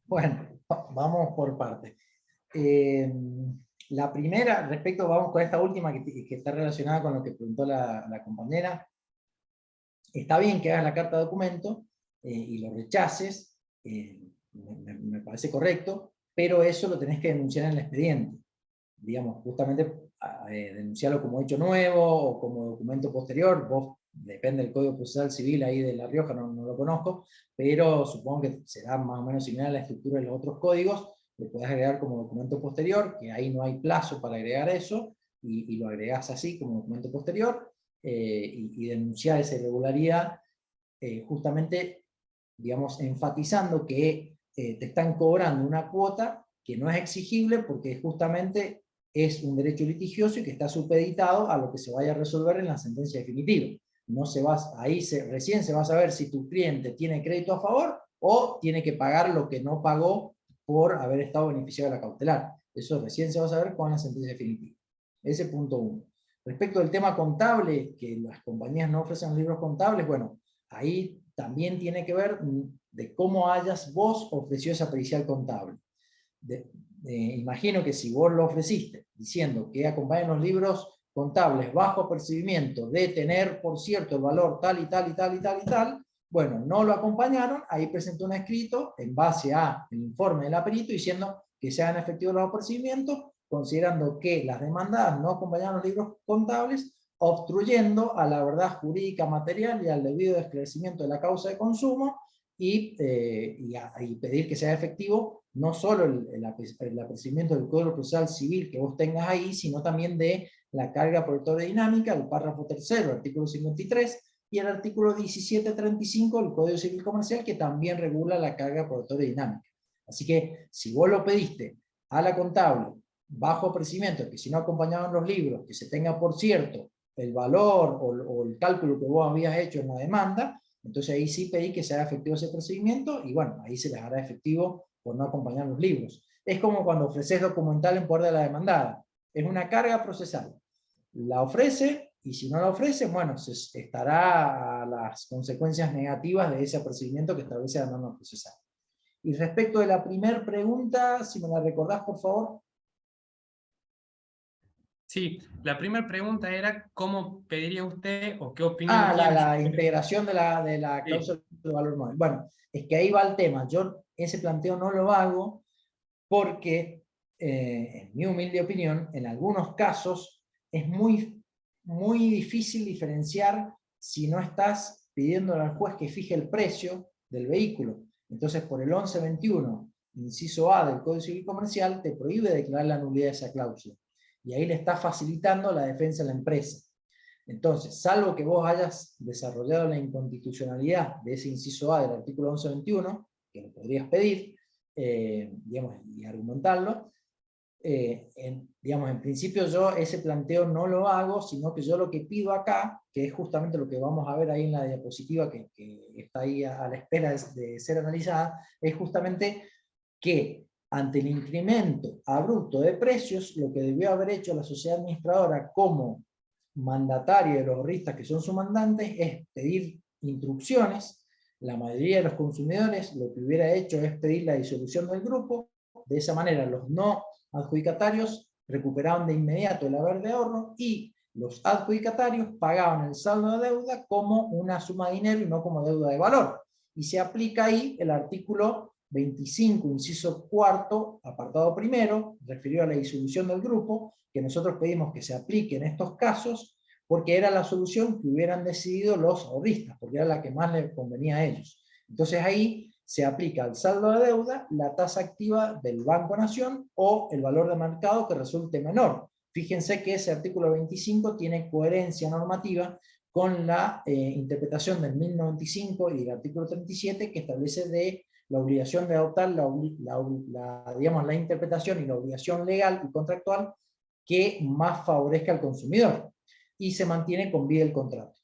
Bueno, vamos por partes. La primera, vamos con esta última que está relacionada con lo que preguntó la compañera. Está bien que hagas la carta de documento y lo rechaces, me parece correcto, pero eso lo tenés que denunciar en el expediente. Digamos, justamente denunciarlo como hecho nuevo o como documento posterior. Vos, depende del Código Procesal Civil ahí de La Rioja, no lo conozco, pero supongo que será más o menos similar a la estructura de los otros códigos. Lo podés agregar como documento posterior, que ahí no hay plazo para agregar eso, y lo agregás así como documento posterior, y denunciar esa irregularidad. justamente, digamos, enfatizando que te están cobrando una cuota que no es exigible porque justamente es un derecho litigioso y que está supeditado a lo que se vaya a resolver en la sentencia definitiva. No se va, recién se va a saber si tu cliente tiene crédito a favor o tiene que pagar lo que no pagó por haber estado beneficiado de la cautelar. Eso recién se va a saber con la sentencia definitiva. Ese punto 1. Respecto del tema contable, que las compañías no ofrecen libros contables, bueno, ahí también tiene que ver de cómo hayas vos ofrecido esa pericial contable. Imagino que si vos lo ofreciste diciendo que acompañan los libros contables bajo apercibimiento de tener, por cierto, el valor tal y tal y tal y tal y tal, bueno, no lo acompañaron, ahí presentó un escrito en base al informe del perito diciendo que se hagan efectivos los apercibimientos, considerando que las demandadas no acompañaron los libros contables, obstruyendo a la verdad jurídica material y al debido esclarecimiento de la causa de consumo, y pedir que sea efectivo no solo el apercibimiento del Código Procesal Civil que vos tengas ahí, sino también de la carga protectora dinámica, el párrafo 3º, artículo 53, y el artículo 1735 del Código Civil Comercial, que también regula la carga protectora dinámica. Así que, si vos lo pediste a la contable, bajo apercibimiento, que si no acompañaban los libros, que se tenga por cierto el valor o el cálculo que vos habías hecho en la demanda, entonces ahí sí pedí que se haga efectivo ese procedimiento, y bueno, ahí se les hará efectivo por no acompañar los libros. Es como cuando ofreces documental en poder de la demandada. Es una carga procesal. La ofrece, y si no la ofrece, bueno, se estará a las consecuencias negativas de ese apercibimiento que establece la norma procesal. Y respecto de la primera pregunta, si me la recordás, por favor. Sí, la primera pregunta era ¿cómo pediría usted o qué opinión tiene? La integración de la cláusula de valor móvil. Bueno, es que ahí va el tema. Yo ese planteo no lo hago porque, en mi humilde opinión, en algunos casos es muy difícil diferenciar si no estás pidiéndole al juez que fije el precio del vehículo. Entonces, por el 1121, inciso A del Código Civil Comercial, te prohíbe declarar la nulidad de esa cláusula. Y ahí le está facilitando la defensa a la empresa. Entonces, salvo que vos hayas desarrollado la inconstitucionalidad de ese inciso A del artículo 1121, que lo podrías pedir, digamos, y argumentarlo, en principio yo ese planteo no lo hago, sino que yo lo que pido acá, que es justamente lo que vamos a ver ahí en la diapositiva que está ahí a la espera de ser analizada, es justamente que ante el incremento abrupto de precios, lo que debió haber hecho la sociedad administradora como mandatario de los ahorristas que son sus mandantes es pedir instrucciones. La mayoría de los consumidores lo que hubiera hecho es pedir la disolución del grupo. De esa manera los no adjudicatarios recuperaban de inmediato el haber de ahorro y los adjudicatarios pagaban el saldo de deuda como una suma de dinero y no como deuda de valor. Y se aplica ahí el artículo 25, inciso 4, apartado primero, referido a la disolución del grupo, que nosotros pedimos que se aplique en estos casos, porque era la solución que hubieran decidido los ahorristas, porque era la que más les convenía a ellos. Entonces ahí se aplica al saldo de deuda la tasa activa del Banco Nación o el valor de mercado que resulte menor. Fíjense que ese artículo 25 tiene coherencia normativa con la interpretación del 1095 y del artículo 37 que establece de la obligación de adoptar digamos, la interpretación y la obligación legal y contractual que más favorezca al consumidor, y se mantiene con vida el contrato.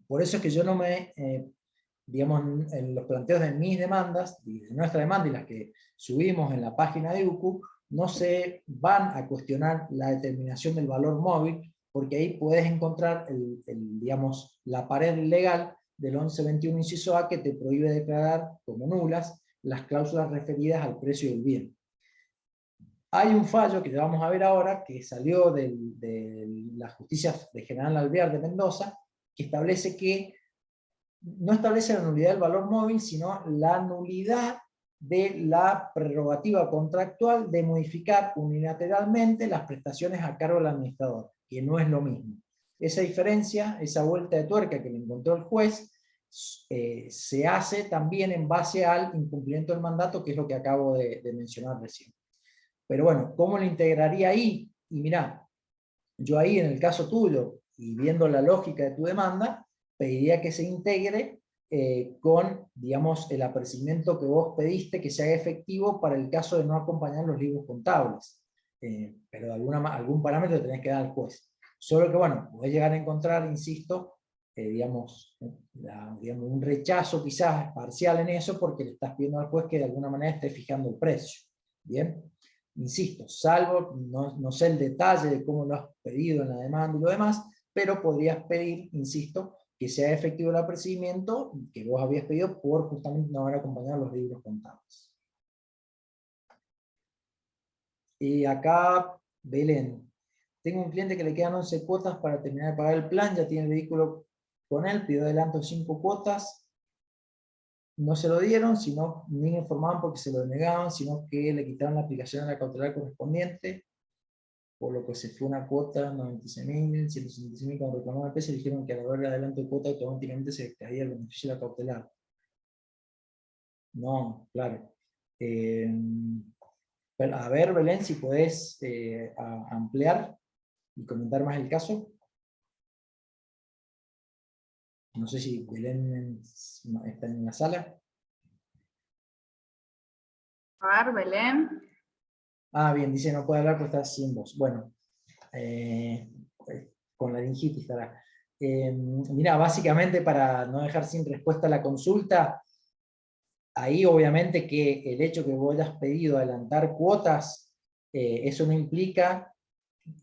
Por eso es que yo no me, digamos, en los planteos de mis demandas, y de nuestra demanda y las que subimos en la página de UCU, no se van a cuestionar la determinación del valor móvil, porque ahí puedes encontrar digamos, la pared legal del 1121 inciso A que te prohíbe declarar como nulas las cláusulas referidas al precio del bien. Hay un fallo que vamos a ver ahora, que salió de la Justicia de General Alvear de Mendoza, que establece que no establece la nulidad del valor móvil, sino la nulidad de la prerrogativa contractual de modificar unilateralmente las prestaciones a cargo del administrador, que no es lo mismo. Esa diferencia, esa vuelta de tuerca que le encontró el juez, se hace también en base al incumplimiento del mandato, que es lo que acabo de mencionar recién. Pero bueno, ¿cómo lo integraría ahí? Y mirá, yo ahí en el caso tuyo, y viendo la lógica de tu demanda, pediría que se integre con, digamos, el apercibimiento que vos pediste que se haga efectivo para el caso de no acompañar los libros contables. Pero de algún parámetro tenés que dar al juez. Solo que, bueno, podés llegar a encontrar, insisto, digamos, un rechazo quizás parcial en eso, porque le estás pidiendo al juez que de alguna manera esté fijando el precio. Bien, insisto, salvo, no sé el detalle de cómo lo has pedido en la demanda y lo demás, pero podrías pedir, insisto, que sea efectivo el apercibimiento que vos habías pedido por justamente no haber acompañado los libros contables. Y acá, Belén, tengo un cliente que le quedan 11 cuotas para terminar de pagar el plan, ya tiene el vehículo con él, pidió adelanto 5 cuotas, no se lo dieron, sino ni me informaban porque se lo denegaban, sino que le quitaron la aplicación a la cautelar correspondiente, por lo que se fue una cuota 96.000, 166.000 cuando reclamó el peso, dijeron que al haber adelanto de cuota automáticamente se caía el beneficio de la cautelar. No, claro. A ver, Belén, si podés ampliar y comentar más el caso. No sé si Belén está en la sala. A ver, Belén. Ah, bien, dice no puede hablar porque está sin voz. Bueno, con laringitis estará. Mira, básicamente para no dejar sin respuesta la consulta, ahí obviamente que el hecho que vos hayas pedido adelantar cuotas, eso no implica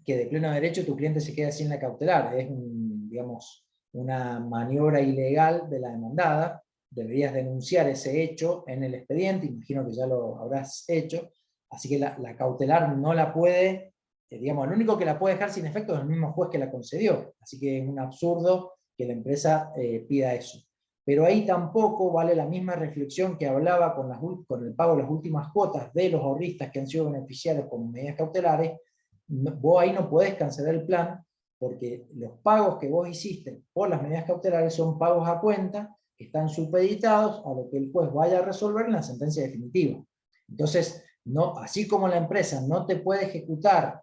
que de pleno derecho tu cliente se quede sin la cautelar. Es digamos, una maniobra ilegal de la demandada. Deberías denunciar ese hecho en el expediente, imagino que ya lo habrás hecho, así que la cautelar no la puede, digamos, el único que la puede dejar sin efecto es el mismo juez que la concedió, así que es un absurdo que la empresa pida eso. Pero ahí tampoco vale la misma reflexión que hablaba con el pago de las últimas cuotas de los ahorristas que han sido beneficiarios con medidas cautelares. Vos ahí no podés cancelar el plan, porque los pagos que vos hiciste por las medidas cautelares son pagos a cuenta, que están supeditados a lo que el juez vaya a resolver en la sentencia definitiva. Entonces, así como la empresa no te puede ejecutar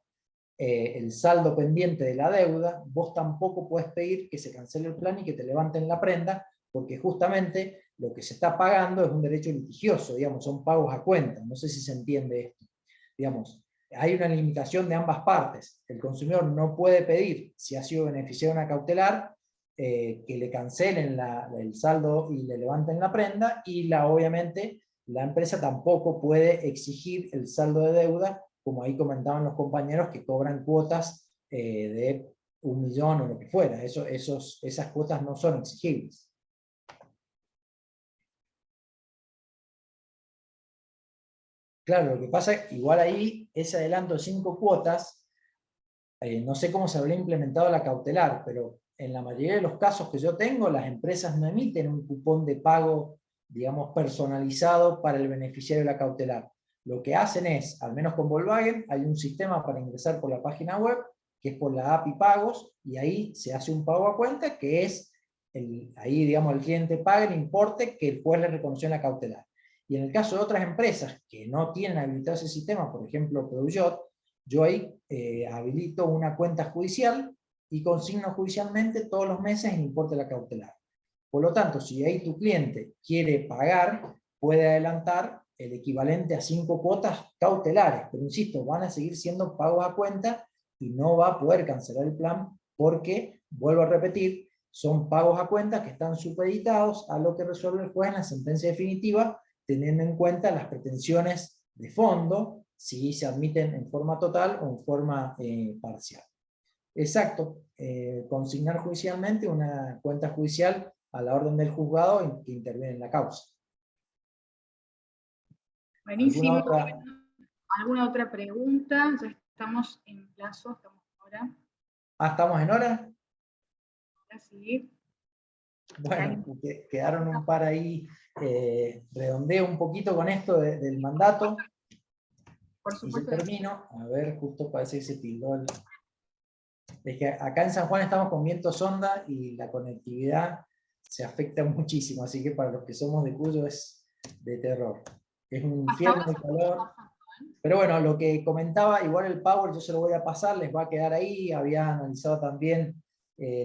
el saldo pendiente de la deuda, vos tampoco podés pedir que se cancele el plan y que te levanten la prenda, porque justamente lo que se está pagando es un derecho litigioso, digamos, son pagos a cuenta. No sé si se entiende esto. Digamos, hay una limitación de ambas partes. El consumidor no puede pedir, si ha sido beneficiario de una cautelar, que le cancelen el saldo y le levanten la prenda, y obviamente la empresa tampoco puede exigir el saldo de deuda, como ahí comentaban los compañeros que cobran cuotas de 1 millón o lo que fuera. Esas cuotas no son exigibles. Claro, lo que pasa, igual ahí, ese adelanto de 5 cuotas, no sé cómo se habrá implementado la cautelar, pero en la mayoría de los casos que yo tengo, las empresas no emiten un cupón de pago, digamos, personalizado para el beneficiario de la cautelar. Lo que hacen es, al menos con Volkswagen, hay un sistema para ingresar por la página web, que es por la API Pagos, y ahí se hace un pago a cuenta, que es, ahí digamos el cliente paga el importe que el juez le reconoció en la cautelar. Y en el caso de otras empresas que no tienen habilitado ese sistema, por ejemplo Peugeot, yo ahí habilito una cuenta judicial y consigno judicialmente todos los meses el importe de la cautelar. Por lo tanto, si ahí tu cliente quiere pagar, puede adelantar el equivalente a 5 cuotas cautelares, pero insisto, van a seguir siendo pagos a cuenta y no va a poder cancelar el plan porque, vuelvo a repetir, son pagos a cuenta que están supeditados a lo que resuelve el juez en la sentencia definitiva, teniendo en cuenta las pretensiones de fondo, si se admiten en forma total o en forma parcial. Exacto, consignar judicialmente una cuenta judicial a la orden del juzgado que interviene en la causa. Buenísimo. ¿Alguna otra pregunta? Ya estamos en plazo, estamos ahora. ¿Estamos en hora? Ahora sí. Bueno, quedaron un par ahí, redondeo un poquito con esto del mandato. Por Y supuesto. yo termino, a ver, justo parece que se tildó Es que acá en San Juan estamos con viento sonda y la conectividad se afecta muchísimo, así que para los que somos de Cuyo es de terror. Es un infierno de calor. Pero bueno, lo que comentaba, igual el Power yo se lo voy a pasar, les va a quedar ahí. Había analizado también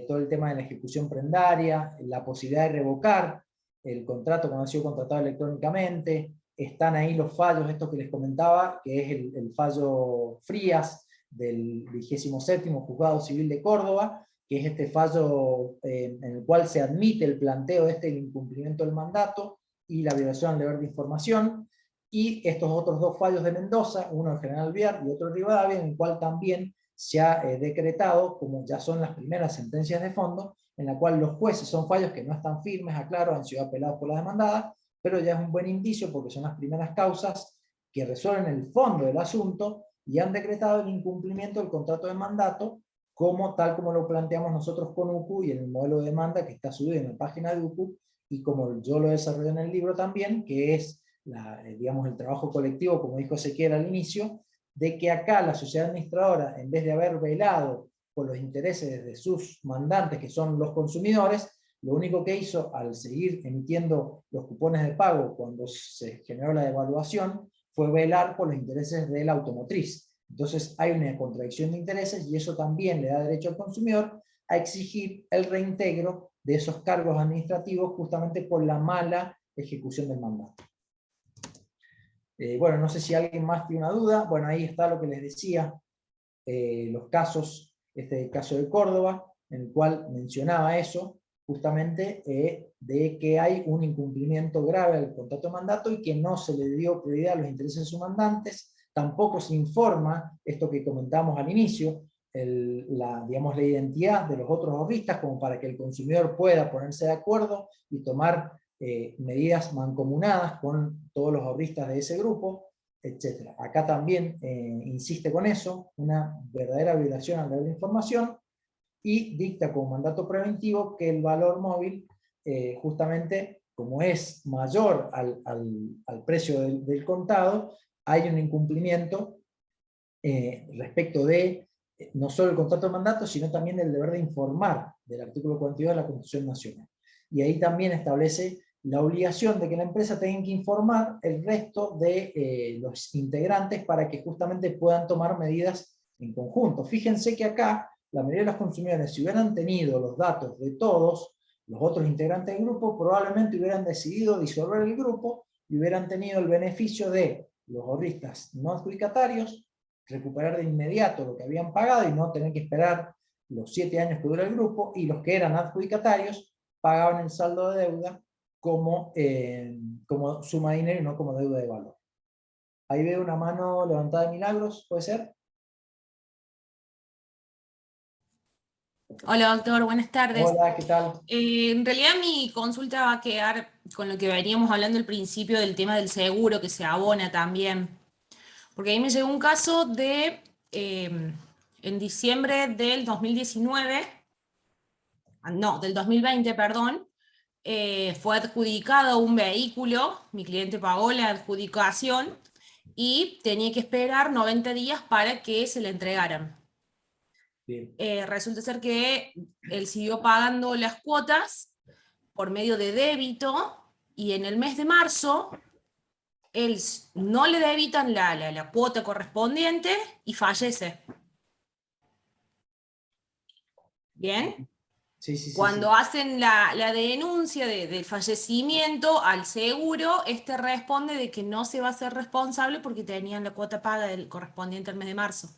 todo el tema de la ejecución prendaria, la posibilidad de revocar el contrato cuando ha sido contratado electrónicamente, están ahí los fallos, estos que les comentaba, que es el fallo Frías del 27º Juzgado Civil de Córdoba, que es este fallo en el cual se admite el planteo de el incumplimiento del mandato y la violación al deber de información, y estos otros dos fallos de Mendoza, uno de General Viar y otro de Rivadavia, en el cual también se ha decretado, como ya son las primeras sentencias de fondo, en la cual los jueces son fallos que no están firmes, aclaro, han sido apelados por la demandada, pero ya es un buen indicio porque son las primeras causas que resuelven el fondo del asunto y han decretado el incumplimiento del contrato de mandato, como tal como lo planteamos nosotros con UCU y en el modelo de demanda que está subido en la página de UCU, y como yo lo desarrollé en el libro también, que es digamos, el trabajo colectivo, como dijo Ezequiel al inicio, de que acá la sociedad administradora, en vez de haber velado por los intereses de sus mandantes, que son los consumidores, lo único que hizo al seguir emitiendo los cupones de pago cuando se generó la devaluación, fue velar por los intereses de la automotriz. Entonces hay una contradicción de intereses y eso también le da derecho al consumidor a exigir el reintegro de esos cargos administrativos justamente por la mala ejecución del mandato. Bueno, no sé si alguien más tiene una duda. Bueno, ahí está lo que les decía, los casos, este caso de Córdoba, en el cual mencionaba eso, justamente de que hay un incumplimiento grave del contrato de mandato y que no se le dio prioridad a los intereses de sus mandantes. Tampoco se informa, esto que comentamos al inicio, digamos, la identidad de los otros ahorristas, como para que el consumidor pueda ponerse de acuerdo y tomar medidas mancomunadas con todos los ahorristas de ese grupo, etc. Acá también insiste con eso, una verdadera violación al deber de información, y dicta como mandato preventivo que el valor móvil, justamente como es mayor al precio del contado, hay un incumplimiento respecto de no solo el contrato de mandato, sino también del deber de informar del artículo 42 de la Constitución Nacional. Y ahí también establece la obligación de que la empresa tenga que informar el resto de los integrantes para que justamente puedan tomar medidas en conjunto. Fíjense que acá la mayoría de los consumidores, si hubieran tenido los datos de todos los otros integrantes del grupo, probablemente hubieran decidido disolver el grupo y hubieran tenido el beneficio de los ahorristas no adjudicatarios, recuperar de inmediato lo que habían pagado y no tener que esperar los 7 años que dura el grupo, y los que eran adjudicatarios pagaban el saldo de deuda como suma de dinero y no como deuda de valor. Ahí veo una mano levantada de Milagros, ¿puede ser? Hola doctor, buenas tardes. Hola, ¿qué tal? En realidad mi consulta va a quedar con lo que veníamos hablando al principio del tema del seguro que se abona también. Porque ahí me llegó un caso de, en diciembre del 2019, no, del 2020, perdón, fue adjudicado un vehículo, mi cliente pagó la adjudicación y tenía que esperar 90 días para que se le entregaran. Resulta ser que él siguió pagando las cuotas por medio de débito y en el mes de marzo él no le debitan la cuota correspondiente y fallece. ¿Bien? Sí, Cuando hacen la denuncia del fallecimiento al seguro, responde de que no se va a hacer responsable porque tenían la cuota paga del correspondiente al mes de marzo.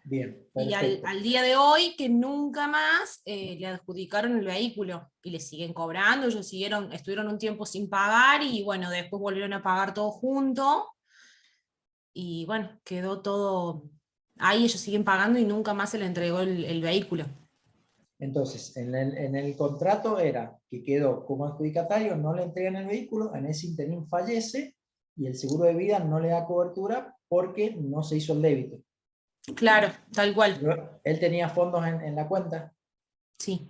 Bien, y perfecto. al día de hoy que nunca más le adjudicaron el vehículo y le siguen cobrando. Ellos estuvieron un tiempo sin pagar y bueno, después volvieron a pagar todo junto y bueno, quedó todo ahí. Ellos siguen pagando y nunca más se le entregó el vehículo. Entonces, en el contrato era que quedó como adjudicatario, no le entregan el vehículo, en ese interín fallece y el seguro de vida no le da cobertura porque no se hizo el débito. Claro, tal cual. Pero él tenía fondos en la cuenta. Sí.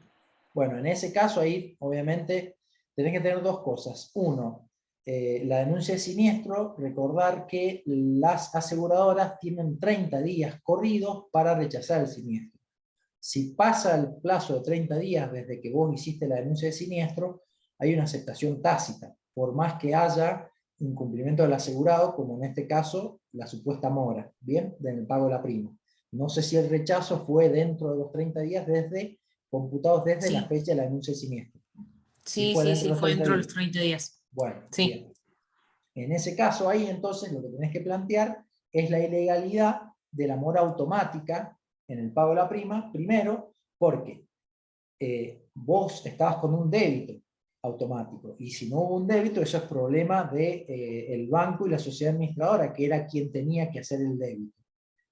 Bueno, en ese caso ahí obviamente tenés que tener dos cosas. Uno, la denuncia de siniestro, recordar que las aseguradoras tienen 30 días corridos para rechazar el siniestro. Si pasa el plazo de 30 días desde que vos hiciste la denuncia de siniestro, hay una aceptación tácita, por más que haya incumplimiento del asegurado, como en este caso la supuesta mora, ¿bien? Del pago de la prima. No sé si el rechazo fue dentro de los 30 días computados desde Sí. la fecha de la denuncia de siniestro. Sí, fue sí, dentro de sí, los fue 30 dentro de los días. 30 días. Bueno, Sí. bien. En ese caso ahí entonces lo que tenés que plantear es la ilegalidad de la mora automática en el pago de la prima, primero porque vos estabas con un débito automático, y si no hubo un débito, eso es problema del banco y la sociedad administradora, que era quien tenía que hacer el débito,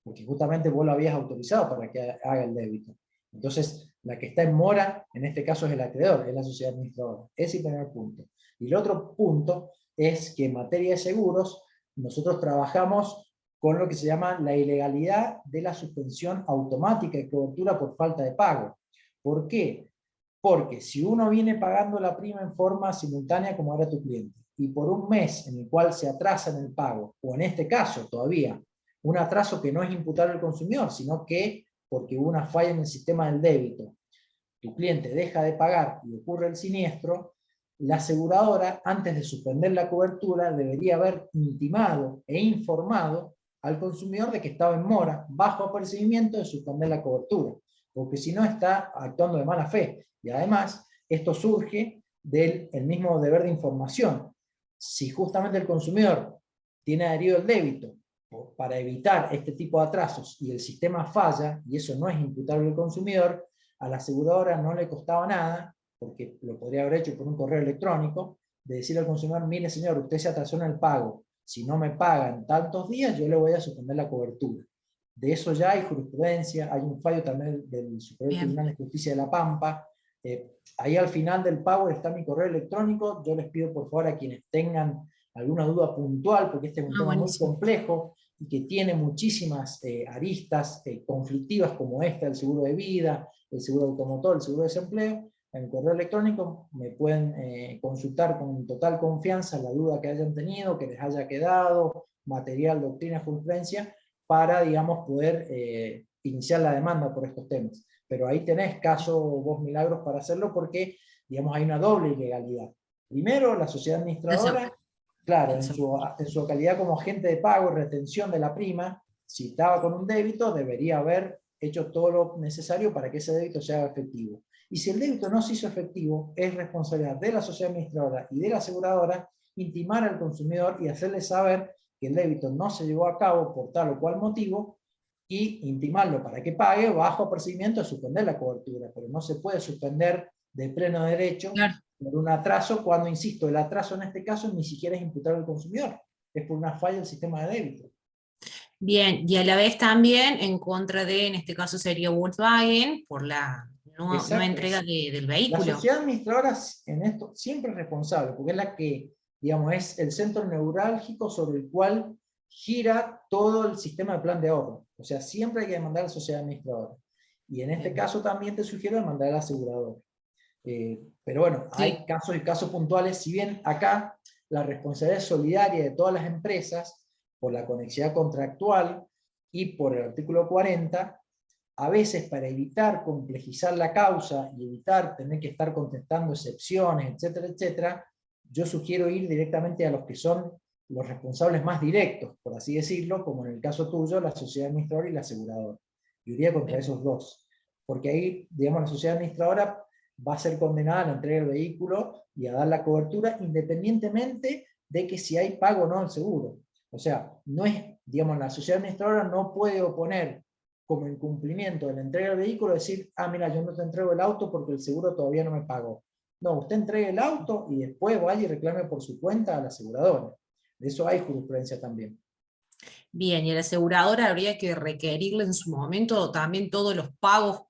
porque justamente vos lo habías autorizado para que haga el débito. Entonces, la que está en mora, en este caso es el acreedor, es la sociedad administradora. Ese es el primer punto. Y el otro punto es que en materia de seguros, nosotros trabajamos con lo que se llama la ilegalidad de la suspensión automática de cobertura por falta de pago. ¿Por qué? Porque si uno viene pagando la prima en forma simultánea como era tu cliente, y por un mes en el cual se atrasa en el pago, o en este caso todavía, un atraso que no es imputable al consumidor, sino que porque hubo una falla en el sistema del débito, tu cliente deja de pagar y ocurre el siniestro, la aseguradora, antes de suspender la cobertura, debería haber intimado e informado al consumidor de que estaba en mora, bajo apercibimiento de suspender la cobertura, porque si no está actuando de mala fe. Y además, esto surge del mismo deber de información. Si justamente el consumidor tiene adherido el débito para evitar este tipo de atrasos y el sistema falla, y eso no es imputable al consumidor, a la aseguradora no le costaba nada, porque lo podría haber hecho por un correo electrónico, de decirle al consumidor: mire señor, usted se atrasó en el pago, si no me pagan tantos días, yo le voy a suspender la cobertura. De eso ya hay jurisprudencia, hay un fallo también del Superior Tribunal de Justicia de La Pampa. Ahí al final del pago está mi correo electrónico. Yo les pido por favor a quienes tengan alguna duda puntual, porque este es un tema muy complejo y que tiene muchísimas aristas conflictivas, como esta, el seguro de vida, el seguro automotor, el seguro de desempleo. En el correo electrónico me pueden consultar con total confianza la duda que hayan tenido, que les haya quedado, material, doctrina, jurisprudencia, para, digamos, poder iniciar la demanda por estos temas. Pero ahí tenés caso vos Milagros para hacerlo, porque, digamos, hay una doble ilegalidad. Primero, la sociedad administradora, claro, en su calidad como agente de pago y retención de la prima, si estaba con un débito, debería haber hecho todo lo necesario para que ese débito se haga efectivo. Y si el débito no se hizo efectivo, es responsabilidad de la sociedad administradora y de la aseguradora intimar al consumidor y hacerle saber que el débito no se llevó a cabo por tal o cual motivo, y intimarlo para que pague bajo apercibimiento de suspender la cobertura. Pero no se puede suspender de pleno derecho por un atraso, cuando, insisto, el atraso en este caso ni siquiera es imputable al consumidor, es por una falla del sistema de débito. Bien, y a la vez también en contra de, en este caso sería Volkswagen, por la no entrega del vehículo. La sociedad administradora en esto siempre es responsable, porque es la que, digamos, es el centro neurálgico sobre el cual gira todo el sistema de plan de ahorro. O sea, siempre hay que demandar a la sociedad administradora. Y en este caso también te sugiero demandar al asegurador. Pero bueno, hay casos y casos puntuales. Si bien acá la responsabilidad es solidaria de todas las empresas, por la conexidad contractual y por el artículo 40, a veces para evitar complejizar la causa y evitar tener que estar contestando excepciones, etcétera, etcétera, yo sugiero ir directamente a los que son los responsables más directos, por así decirlo, como en el caso tuyo, la sociedad administradora y la aseguradora. Yo iría contra esos dos, porque ahí, digamos, la sociedad administradora va a ser condenada a la entrega del vehículo y a dar la cobertura independientemente de que si hay pago o no el seguro. O sea, no es, digamos, la sociedad administradora no puede oponer como incumplimiento de la entrega del vehículo, decir: ah, mira, yo no te entrego el auto porque el seguro todavía no me pagó. No, usted entregue el auto y después vaya y reclame por su cuenta a la aseguradora. De eso hay jurisprudencia también. Bien, y a la aseguradora habría que requerirle en su momento también todos los pagos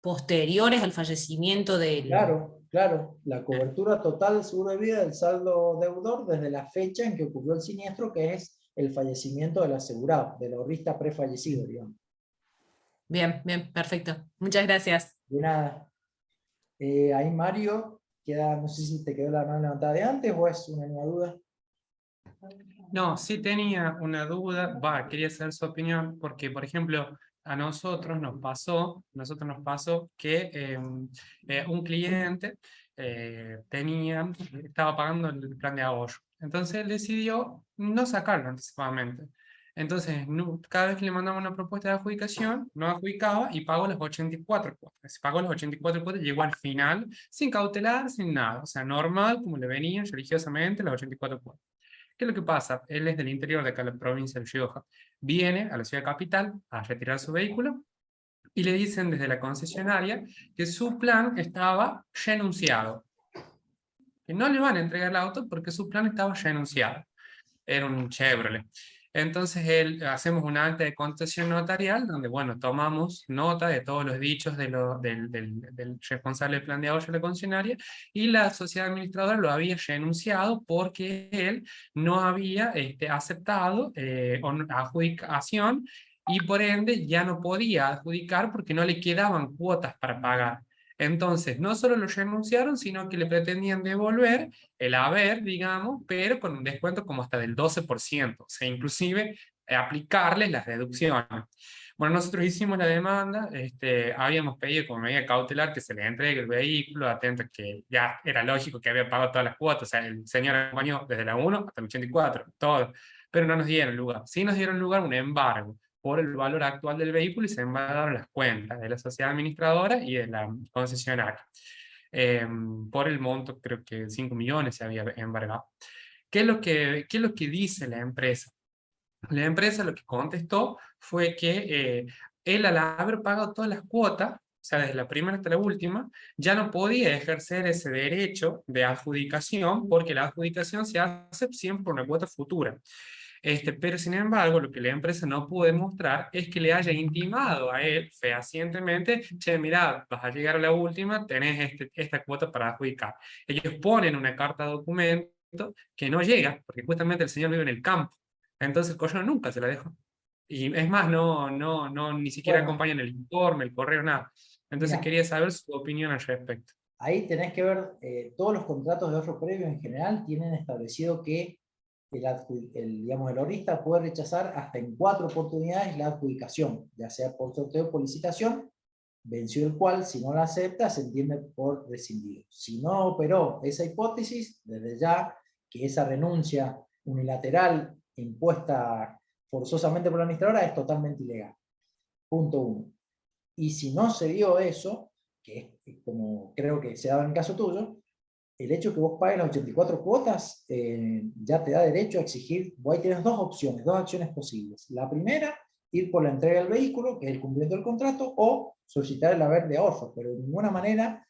posteriores al fallecimiento del... Claro, claro, la cobertura total del seguro de vida del saldo deudor desde la fecha en que ocurrió el siniestro, que es el fallecimiento del asegurado, del ahorrista prefallecido, digamos. Bien, bien, perfecto. Muchas gracias. De nada. Ahí Mario, no sé si te quedó la mano levantada de antes o es una nueva duda. No, sí tenía una duda, quería saber su opinión, porque, por ejemplo, a nosotros nos pasó que un cliente estaba pagando el plan de ahorro. Entonces él decidió no sacarlo anticipadamente. Entonces, cada vez que le mandaba una propuesta de adjudicación, no adjudicaba y pagó las 84 cuotas. Pagó las 84 cuotas, llegó al final, sin cautelar, sin nada. O sea, normal, como le venían religiosamente las 84 cuotas. ¿Qué es lo que pasa? Él es del interior de acá, la provincia de Rioja. Viene a la ciudad capital a retirar su vehículo y le dicen desde la concesionaria que su plan estaba renunciado. Que no le van a entregar el auto porque su plan estaba renunciado. Era un Chevrolet. Entonces hacemos un acta de contestación notarial donde, bueno, tomamos nota de todos los dichos del responsable del plan de ahorro de la concesionaria, y la sociedad administradora lo había renunciado porque él no había aceptado adjudicación, y por ende ya no podía adjudicar porque no le quedaban cuotas para pagar. Entonces, no solo lo renunciaron, sino que le pretendían devolver el haber, digamos, pero con un descuento como hasta del 12%, o sea, inclusive aplicarles las deducciones. Bueno, nosotros hicimos la demanda, habíamos pedido como medida cautelar que se le entregue el vehículo, atento que ya era lógico que había pagado todas las cuotas, o sea, el señor acompañó desde la 1 hasta el 84, todo, pero no nos dieron lugar. Sí nos dieron lugar un embargo por el valor actual del vehículo y se embargaron las cuentas de la sociedad administradora y de la concesionaria. Por el monto, creo que 5 millones se había embargado. ¿Qué es lo que dice la empresa? La empresa lo que contestó fue que él, al haber pagado todas las cuotas, o sea, desde la primera hasta la última, ya no podía ejercer ese derecho de adjudicación, porque la adjudicación se hace siempre por una cuota futura. Pero sin embargo, lo que la empresa no pudo demostrar es que le haya intimado a él fehacientemente: che, mirá, vas a llegar a la última, tenés esta cuota para adjudicar. Ellos ponen una carta de documento que no llega, porque justamente el señor vive en el campo. Entonces el correo nunca se la dejó. Y es más, ni siquiera Bueno, acompañan el informe, el correo, nada. Entonces mira, quería saber su opinión al respecto. ahí tenés que ver, todos los contratos de ahorro previo en general tienen establecido que digamos, el ahorrista puede rechazar hasta en 4 oportunidades la adjudicación, ya sea por sorteo o por licitación, venció el cual, si no la acepta, se entiende por rescindido. Si no operó esa hipótesis, desde ya que esa renuncia unilateral impuesta forzosamente por la administradora es totalmente ilegal. Punto 1. Y si no se dio eso, que es como creo que se daba en el caso tuyo, el hecho de que vos pagues las 84 cuotas ya te da derecho a exigir. Vos ahí tenés 2 opciones, 2 acciones posibles. La primera, ir por la entrega del vehículo, que es el cumplimiento del contrato, o solicitar el haber de ahorro, pero de ninguna manera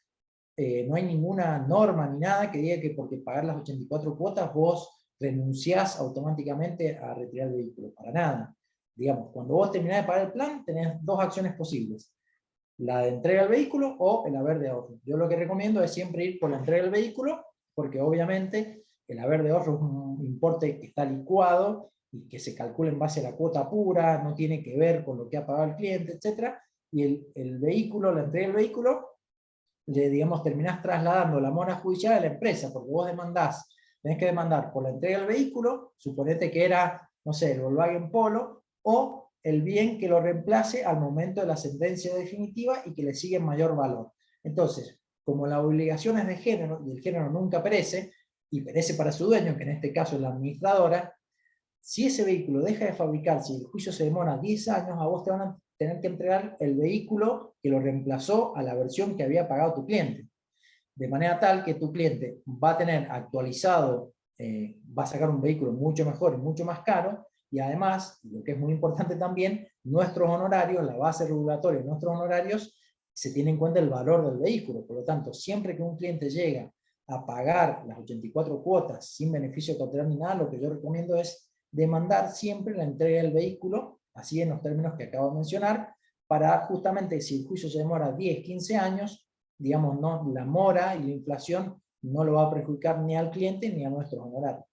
no hay ninguna norma ni nada que diga que porque pagar las 84 cuotas vos renunciás automáticamente a retirar el vehículo, para nada. Digamos, cuando vos terminás de pagar el plan, tenés 2 acciones posibles: la de entrega del vehículo o el haber de ahorro. Yo lo que recomiendo es siempre ir por la entrega del vehículo, porque obviamente el haber de ahorro es un importe que está licuado y que se calcula en base a la cuota pura, no tiene que ver con lo que ha pagado el cliente, etc. Y el vehículo, la entrega del vehículo, digamos, terminás trasladando la mora judicial a la empresa, porque vos tenés que demandar por la entrega del vehículo, suponete que era, no sé, el Volkswagen Polo, o el bien que lo reemplace al momento de la sentencia definitiva y que le sigue mayor valor. Entonces, como la obligación es de género, y el género nunca perece, y perece para su dueño, que en este caso es la administradora, si ese vehículo deja de fabricarse y el juicio se demora 10 años, a vos te van a tener que entregar el vehículo que lo reemplazó a la versión que había pagado tu cliente. De manera tal que tu cliente va a tener actualizado, va a sacar un vehículo mucho mejor y mucho más caro, y además, lo que es muy importante también, nuestros honorarios, la base regulatoria de nuestros honorarios, se tiene en cuenta el valor del vehículo. Por lo tanto, siempre que un cliente llega a pagar las 84 cuotas sin beneficio cautelar ni nada, lo que yo recomiendo es demandar siempre la entrega del vehículo, así en los términos que acabo de mencionar, para justamente, si el juicio se demora 10, 15 años, digamos, no, la mora y la inflación no lo va a perjudicar ni al cliente ni a nuestros honorarios.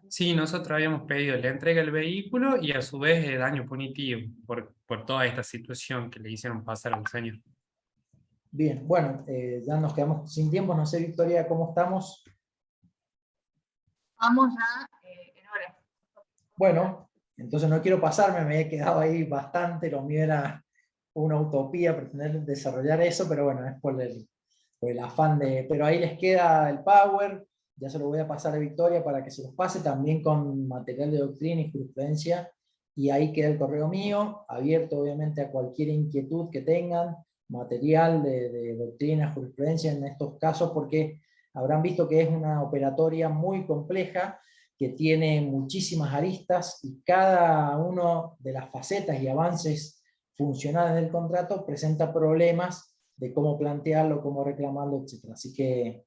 Sí, nosotros habíamos pedido la entrega del vehículo y a su vez daño punitivo por toda esta situación que le hicieron pasar al señor. Bien, bueno, ya nos quedamos sin tiempo. No sé, Victoria, ¿cómo estamos? Vamos ya en hora. Bueno, entonces no quiero pasarme, me he quedado ahí bastante, lo mío era una utopía pretender desarrollar eso, pero bueno, es por el afán de... Pero ahí les queda el Power, ya se lo voy a pasar a Victoria para que se los pase también con material de doctrina y jurisprudencia, y ahí queda el correo mío, abierto obviamente a cualquier inquietud que tengan, material de doctrina, jurisprudencia en estos casos, porque habrán visto que es una operatoria muy compleja, que tiene muchísimas aristas, y cada una de las facetas y avances funcionales del contrato presenta problemas de cómo plantearlo, cómo reclamarlo, etc. Así que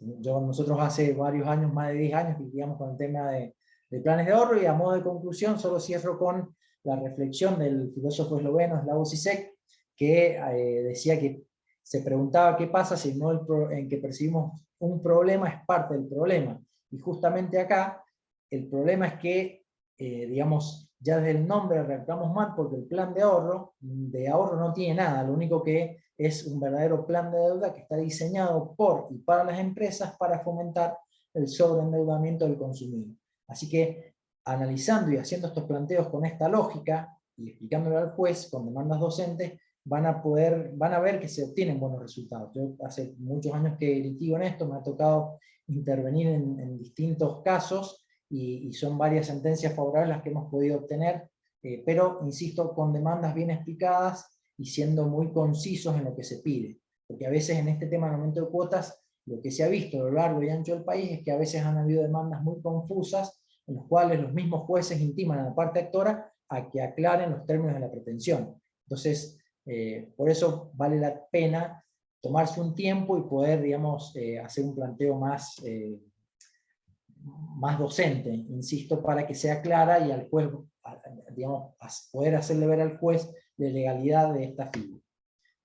nosotros hace varios años, más de 10 años, que lidiamos con el tema de planes de ahorro, y a modo de conclusión solo cierro con la reflexión del filósofo esloveno Slavoj Žižek, que decía que se preguntaba qué pasa si en que percibimos un problema es parte del problema. Y justamente acá, el problema es que, digamos, ya desde el nombre redactamos mal, porque el plan de ahorro no tiene nada, lo único que es un verdadero plan de deuda que está diseñado por y para las empresas para fomentar el sobreendeudamiento del consumidor. Así que, analizando y haciendo estos planteos con esta lógica, y explicándolo al juez con demandas docentes, van a ver que se obtienen buenos resultados. Yo hace muchos años que litigo en esto, me ha tocado intervenir en distintos casos, y son varias sentencias favorables las que hemos podido obtener, pero, insisto, con demandas bien explicadas y siendo muy concisos en lo que se pide. Porque a veces en este tema de aumento de cuotas, lo que se ha visto a lo largo y ancho del país es que a veces han habido demandas muy confusas, en las cuales los mismos jueces intiman a la parte actora a que aclaren los términos de la pretensión. Entonces, por eso vale la pena tomarse un tiempo y poder, digamos, hacer un planteo más docente, insisto, para que sea clara, y al juez, digamos, poder hacerle ver al juez la legalidad de esta figura.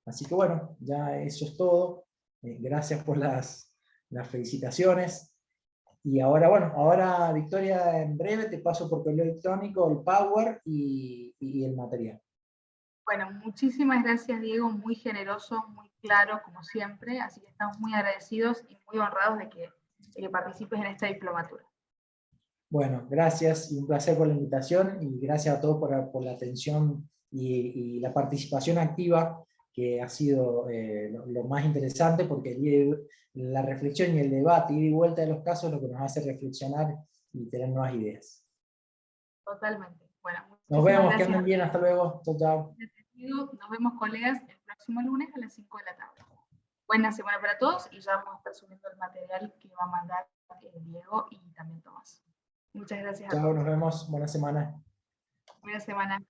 Así que bueno, ya eso es todo. Gracias por las felicitaciones. Y ahora, bueno, Victoria, en breve te paso por correo electrónico el Power y el material. Bueno, muchísimas gracias, Diego, muy generoso, muy claro, como siempre, así que estamos muy agradecidos y muy honrados de que participes en esta diplomatura. Bueno, gracias y un placer por la invitación, y gracias a todos por la atención y la participación activa, que ha sido lo más interesante, porque la reflexión y el debate, ida y vuelta de los casos, es lo que nos hace reflexionar y tener nuevas ideas. Totalmente. Bueno, nos vemos, que anden bien, hasta luego. Chao, chao. Nos vemos, colegas, el próximo lunes a las 5 de la tarde. Buena semana para todos, y ya vamos a estar subiendo el material que va a mandar Diego y también Tomás. Muchas gracias a todos. Chao, nos vemos. Buena semana. Buena semana.